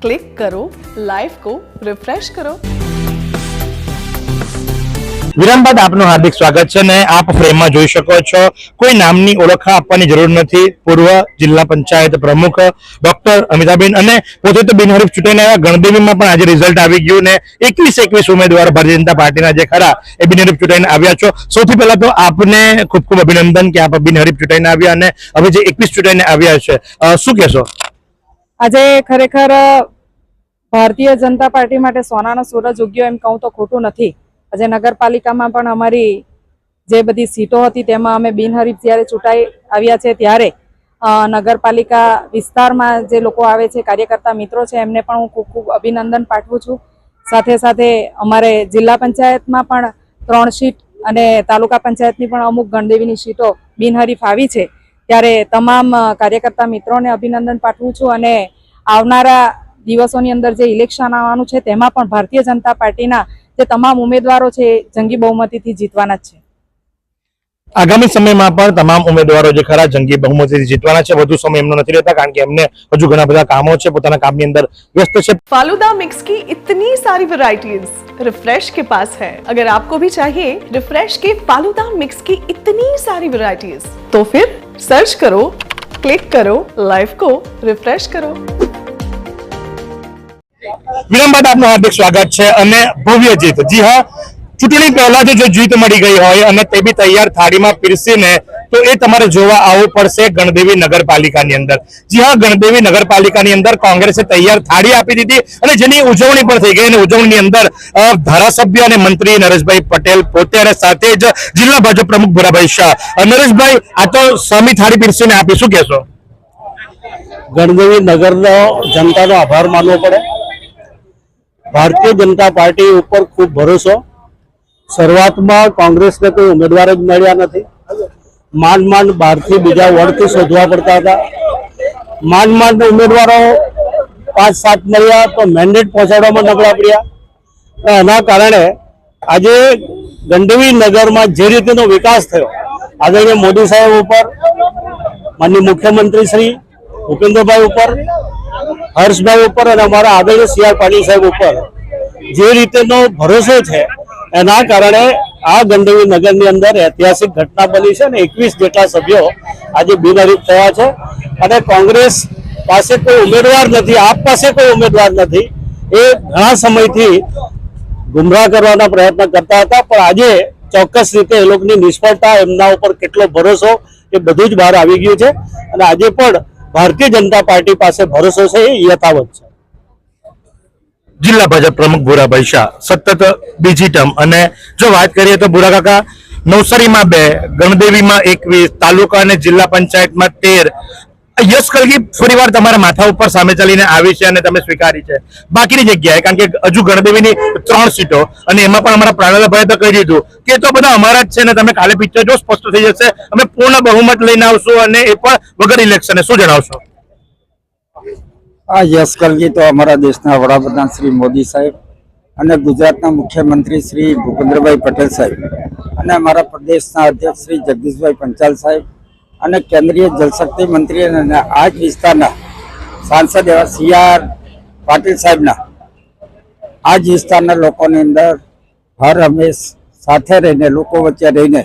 क्लिक करो, लाइफ को रिफ्रेश करो. વિરામ બાદ આપનું હાર્દિક સ્વાગત છે ને આપ ફ્રેમમાં જોઈ શકો છો કોઈ નામની ઓળખ આપવાની જરૂર નથી. પૂર્વ જિલ્લા પંચાયત પ્રમુખ ડોક્ટર અમિતાબેન અને પોતે તો બિનહરીફ ચૂંટાઈને આવ્યા. ગણદેવીમાં પણ આજે રિઝલ્ટ આવી ગયું ને 21 ઉમેદવાર ભારતીય જનતા પાર્ટીના જે ખરા એ બિનહરીફ ચૂંટાઈને આવ્યા છો. સૌથી પહેલા તો આપને ખૂબ ખૂબ અભિનંદન કે આપ બિનહરીફ ચૂંટાઈને આવ્યા અને હવે જે 21 ચૂંટાઈને આવ્યા છે, શું કહેશો? આજે ખરેખર ભારતીય જનતા પાર્ટી માટે સોનાનો સૂરજ ઉગ્યો એમ કહું તો ખોટું નથી. આજે નગરપાલિકામાં પણ અમારી જે બધી સીટો હતી તેમાં અમે બિનહરીફ જ્યારે ચૂંટાઈ આવ્યા છે ત્યારે નગરપાલિકા વિસ્તારમાં જે લોકો આવે છે, કાર્યકર્તા મિત્રો છે, એમને પણ હું ખૂબ ખૂબ અભિનંદન પાઠવું છું. સાથે સાથે અમારે જિલ્લા પંચાયતમાં પણ 3 સીટ અને તાલુકા પંચાયતની પણ અમુક ગણદેવીની સીટો બિનહરીફ આવી છે. ત્યારે તમામ કાર્યકર્તા મિત્રોને અભિનંદન પાઠવું છું અને આવનારા દિવસોની અંદર જે ઇલેક્શન આવવાનું છે તેમાં પણ ભારતીય જનતા પાર્ટીના જે તમામ ઉમેદવારો છે એ જંગી બહુમતીથી જીતવાના જ છે. આગામી સમયમાં પણ તમામ ઉમેદવારો જે ખરા જંગી બહુમતીથી જીતવાના છે. વધુ સમય એમનો નથી રહેતા કારણ કે એમને હજુ ઘણા બધા કામો છે, પોતાના કામની અંદર વ્યસ્ત છે. फालूदा मिक्स की इतनी सारी वैरायटीज रिफ्रेश के पास है. अगर आपको भी चाहिए रिफ्रेश के फालूदा मिक्स की इतनी सारी वैरायटीज, तो फिर सर्च करो, क्लिक करो, लाइफ को रिफ्रेश करो. વિરામ બાદ આપનું હાર્દિક સ્વાગત છે અને ભવ્ય જીત. જી હા, ચૂંટણી પહેલાથી જો જીત મળી ગઈ હોય અને તે બી તૈયાર થાળીમાં પીરસીને, તો એ તમારે જોવા આવવું પડશે ગણદેવી નગરપાલિકાની અંદર. જી હા, ગણદેવી નગરપાલિકાની અંદર કોંગ્રેસે તૈયાર થાળી આપી દીધી અને જેની ઉજવણી પણ થઈ ગઈ. અને ઉજવણીની અંદર ધારાસભ્ય અને મંત્રી નરેશભાઈ પટેલ પોતે અને સાથે જ જિલ્લા ભાજપ પ્રમુખ ભૂરાભાઈ શાહ. નરેશભાઈ, આ તો સામી થાળી પીરસીને આપી, શું કહેશો? ગણદેવી નગરનો જનતાનો આભાર માનવો પડે. ભારતીય જનતા પાર્ટી ઉપર ખૂબ ભરોસો. શરૂઆતમાં કોંગ્રેસને કોઈ ઉમેદવાર જ મળ્યા નથી. માંડ બહારથી બીજા વોર્ડથી શોધવા પડતા હતા. માંડ ઉમેદવારો 5-7 મળ્યા તો મેન્ડેટ પહોંચાડવામાં નબળા પડ્યા. એના કારણે આજે ગણદેવી નગરમાં જે રીતેનો વિકાસ થયો, આદરણીય મોદી સાહેબ ઉપર, માનનીય મુખ્યમંત્રી શ્રી ભૂપેન્દ્રભાઈ ઉપર, હર્ષભાઈ ઉપર અને અમારા આદરણીય CR પાટીલ સાહેબ ઉપર જે રીતેનો ભરોસો છે, એના કારણે આ ગણદેવી નગરની અંદર ઐતિહાસિક ઘટના બની છે અને 21 જેટલા સભ્યો આજે બિનહરીફ થયા છે. અને કોંગ્રેસ પાસે કોઈ ઉમેદવાર નથી, આપ પાસે કોઈ ઉમેદવાર નથી, એ ઘણા સમયથી ગુમરાહ કરવાના પ્રયત્ન કરતા હતા. પણ આજે ચોક્કસ રીતે એ લોકોની નિષ્ફળતા, એમના ઉપર કેટલો ભરોસો, એ બધું જ બહાર આવી ગયું છે. અને આજે પણ ભારતીય જનતા પાર્ટી પાસે ભરોસો છે, એ યથાવત છે. જિલ્લા ભાજપ પ્રમુખ ભૂરાભાઈ શાહ સતત બીજી ટર્મ. અને જો વાત કરીએ તો ભૂરા કાકા, નવસારીમાં 2, ગણદેવીમાં 21, તાલુકા અને જિલ્લા પંચાયતમાં 13. યશ કલગી ફરીવાર તમારા માથા ઉપર સામે ચાલીને આવી છે અને તમે સ્વીકારી છે. બાકીની જગ્યાએ કારણ કે હજુ ગણદેવીની 3 સીટો અને એમાં પણ અમારા પ્રાણેલાભાઈએ તો કહી દીધું કે તો બધા અમારા જ છે ને તમે કાલે પિક્ચર જો સ્પષ્ટ થઈ જશે, અમે પૂર્ણ બહુમત લઈને આવશું અને એ પણ વગર ઇલેક્શને. શું જણાવશો? આ યશ કલગી તો અમારા દેશના વડાપ્રધાન શ્રી મોદી સાહેબ અને ગુજરાતના મુખ્યમંત્રી શ્રી ભૂપેન્દ્રભાઈ પટેલ સાહેબ અને અમારા પ્રદેશના અધ્યક્ષ શ્રી જગદીશભાઈ પંચાલ સાહેબ અને કેન્દ્રીય જલશક્તિ મંત્રી અને આ જ વિસ્તારના સાંસદ એવા CR પાટીલ સાહેબના આ જ વિસ્તારના લોકોની અંદર હર હંમેશ સાથે રહીને લોકો વચ્ચે રહીને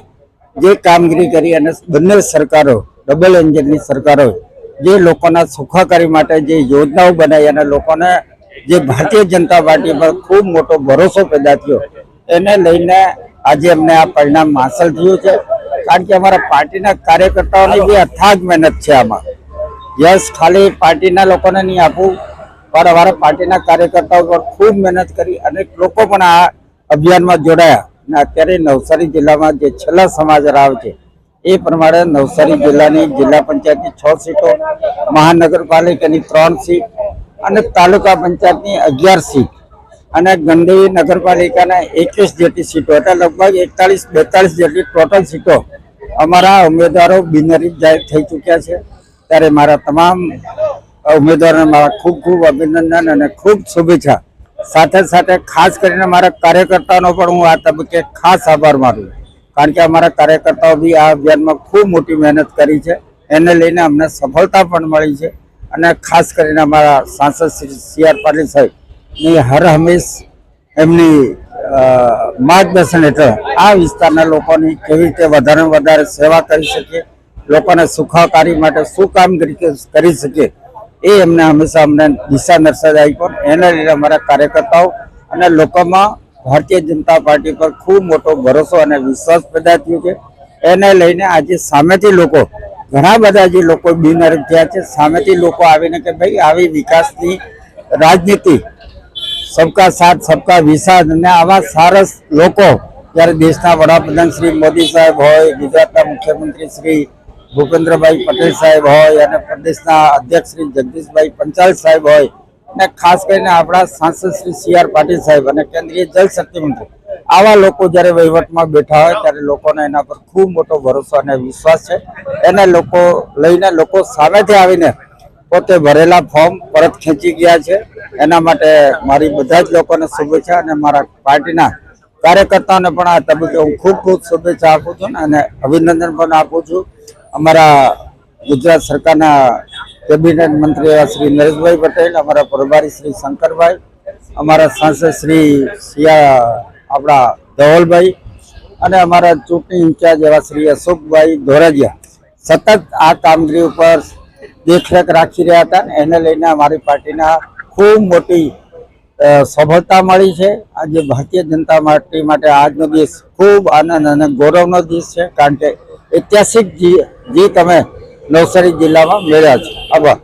જે કામગીરી કરી અને બંને સરકારો ડબલ એન્જિનની સરકારો જે લોકોના સુખાકારી માટે જે યોજનાઓ બનાવી અને લોકોને જે ભારતીય જનતા પાર્ટી પર ખૂબ મોટો ભરોસો પેદા થયો એને લઈને આજે અમને આ પરિણામ હાંસલ થયું છે. કારણ કે અમારા પાર્ટીના કાર્યકર્તાઓની જે અથાગ મહેનત છે આમાં યશ ખાલી પાર્ટીના લોકોને નહીં આપવું પણ અમારા પાર્ટીના કાર્યકર્તાઓ પર ખૂબ મહેનત કરી અનેક લોકો પણ આ અભિયાનમાં જોડાયા અને અત્યારે નવસારી જિલ્લામાં જે છેલ્લા સમાચાર આવે છે એ પ્રમાણે નવસારી જિલ્લાની જિલ્લા પંચાયતની 6 સીટો, મહાનગરપાલિકાની 3 સીટ અને તાલુકા પંચાયતની 11 સીટ અને ગંડેવી નગરપાલિકાના 21 જેટલી સીટો એટલે લગભગ 41-42 જેટલી ટોટલ સીટો અમારા ઉમેદવારો બિનહરીફ જાહેર થઈ ચૂક્યા છે. ત્યારે મારા તમામ ઉમેદવારોને મારા ખૂબ ખૂબ અભિનંદન અને ખૂબ શુભેચ્છા. સાથે સાથે ખાસ કરીને મારા કાર્યકર્તાઓનો પણ હું આ તબક્કે ખાસ આભાર માનું કારણ કે અમારા કાર્યકર્તાઓ બી આ અભિયાનમાં ખૂબ મોટી મહેનત કરી છે. એને લઈને અમને સફળતા પણ મળી છે અને ખાસ કરીને અમારા સાંસદ શ્રી CR પાટીલ સાહેબની હર હંમેશ એમની માર્ગદર્શન હેઠળ આ વિસ્તારના લોકોની કેવી રીતે વધારે વધારે સેવા કરી શકીએ, લોકોને સુખાકારી માટે શું કામગીરી કરી શકીએ એ એમને હંમેશા અમને દિશા દર્શન આપી. એને લઈને અમારા કાર્યકર્તાઓ અને લોકોમાં ભારતીય જનતા પાર્ટી પર ખૂબ મોટો ભરોસો અને વિશ્વાસ પેદા થયો છે. એને લઈને આજે સામેથી લોકો ઘણા બધા જે લોકો બિનહરીફ થયા છે સામેથી લોકો આવીને કે ભાઈ આવી વિકાસની રાજનીતિ સબકા સાથ સબકા વિકાસ અને આવા સારસ લોકો જ્યારે દેશના વડાપ્રધાન શ્રી મોદી સાહેબ હોય, ગુજરાતના મુખ્યમંત્રી શ્રી ભૂપેન્દ્રભાઈ પટેલ સાહેબ હોય અને પ્રદેશના અધ્યક્ષ શ્રી જગદીશભાઈ પંચાલ સાહેબ હોય અને ખાસ કરીને આપણા સાંસદ શ્રી CR પાટીલ સાહેબ અને કેન્દ્રીય જલશક્તિ મંત્રી આવા લોકો જ્યારે વહીવટમાં બેઠા હોય ત્યારે લોકોને એના પર ખૂબ મોટો ભરોસો અને વિશ્વાસ છે. એને લોકો લઈને લોકો સામેથી આવીને પોતે ભરેલા ફોર્મ પરત ખેંચી ગયા છે. એના માટે મારી બધા જ લોકોને શુભેચ્છા અને મારા પાર્ટીના કાર્યકર્તાઓને પણ આ તબક્કે હું ખૂબ ખૂબ શુભેચ્છા આપું છું અને અભિનંદન પણ આપું છું. અમારા ગુજરાત સરકારના કેબિનેટ મંત્રી એવા શ્રી નરેશભાઈ પટેલ, અમારા પ્રભારી શ્રી શંકરભાઈ, અમારા સાંસદ શ્રી આપણા ધવલભાઈ અને અમારા ચૂંટણી ઇન્ચાર્જ એવા શ્રી અશોકભાઈ ધોરાજીયા સતત આ કામગીરી ઉપર દેખરેખ રાખી રહ્યા હતા. એને લઈને અમારી પાર્ટીના ખૂબ મોટી સફળતા મળી છે. આજે ભારતીય જનતા પાર્ટી માટે આજનો દિવસ ખૂબ આનંદ અને ગૌરવનો દિવસ છે કારણ કે ઐતિહાસિક જીત અમે નવસારી જિલ્લામાં મેળવ્યા છે. આભાર.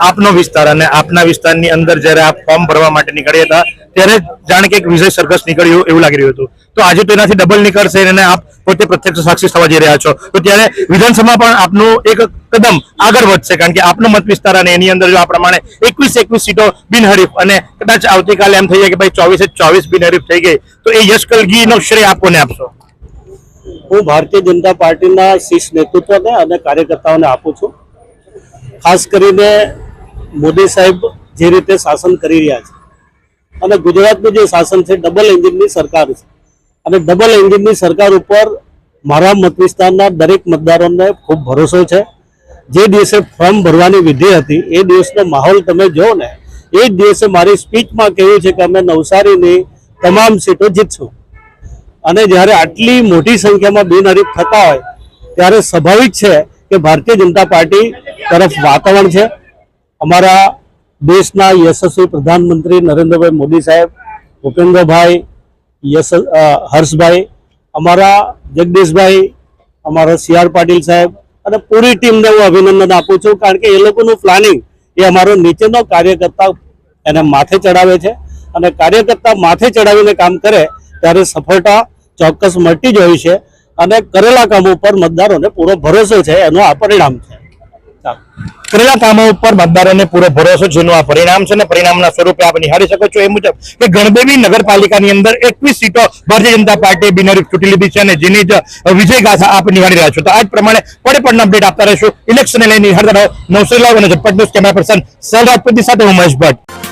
આપનો વિસ્તાર અને આપના વિસ્તારની અંદર જ્યારે આપ ફોર્મ ભરવા માટે નીકળ્યા હતા ત્યારે જાણે કે એક વિજય સરઘસ નીકળ્યું એવું લાગી રહ્યું હતું. તો આજે તો એનાથી ડબલ નીકળશે અને આપ પોતે પ્રત્યક્ષ સાક્ષી થવા જઈ રહ્યા છો. તો ત્યારે વિધાનસભા પણ આપનું એક કદમ આગળ વધશે કારણ કે આપનો મત વિસ્તાર અને એની અંદર જો આ પ્રમાણે 21 સીટો બિનહરીફ અને કદાચ આવતીકાલે એમ થઈ જાય કે ભાઈ 24 બિનહરીફ થઈ ગઈ તો એ યશ કલગીનો શ્રેય આપ કોને આપશો? હું ભારતીય જનતા પાર્ટીના શીર્ષ નેતૃત્વને અને કાર્યકર્તાઓને આપું છું. ખાસ કરીને મોદી સાહેબ જે રીતે શાસન કરી રહ્યા છે અને ગુજરાતનું જે શાસન છે ડબલ એન્જિનની સરકાર છે અને ડબલ એન્જિનની સરકાર ઉપર મારા મત વિસ્તારના દરેક મતદારોને ખૂબ ભરોસો છે. જે દિવસે ફોર્મ ભરવાની વિધિ હતી એ દિવસનો માહોલ તમે જો ને એ જ દિવસે મારી સ્પીચમાં કહ્યું છે કે અમે નવસારીની તમામ સીટો જીતશું અને જ્યારે આટલી મોટી સંખ્યામાં બિનહરીફ થતા હોય ત્યારે સ્વાભાવિક છે કે ભારતીય જનતા પાર્ટી તરફ વાતાવરણ છે. અમારા દેશના યશસ્વી પ્રધાનમંત્રી નરેન્દ્રભાઈ મોદી સાહેબ, ભૂપેન્દ્રભાઈ, હર્ષભાઈ, અમારા જગદીશભાઈ, અમારા CR પાટીલ સાહેબ અને પૂરી ટીમને હું અભિનંદન આપું છું કારણ કે એ લોકોનું પ્લાનિંગ એ અમારો નીચેનો કાર્યકર્તા એને માથે ચડાવે છે અને કાર્યકર્તા માથે ચડાવીને કામ કરે ત્યારે સફળતા ચોક્કસ મળતી જ હોય છે અને કરેલા કામો પર મતદારોને પૂરો ભરોસો છે એનું આ પરિણામ છે. કરેલા કામો ઉપર મતદારોને પૂરો ભરોસો છે જેનું આ પરિણામ છે અને પરિણામના સ્વરૂપે આપ નિહાળી શકો છો એ મુજબ કે ગણદેવી નગરપાલિકાની અંદર 21 સીટો ભારતીય જનતા પાર્ટીએ બિનહરીફ ચૂંટી લીધી છે અને જેની જ વિજય ગાથા આપ નિહાળી રહ્યા છો. તો આ જ પ્રમાણે પડે અપડેટ આપતા રહેશું. ઇલેક્શનને લઈને નિહાળતા રહો. નવસારી લાઈવ અને ઝટપટ news camera person sir Rajput સાથે હું મહેશ ભટ્ટ.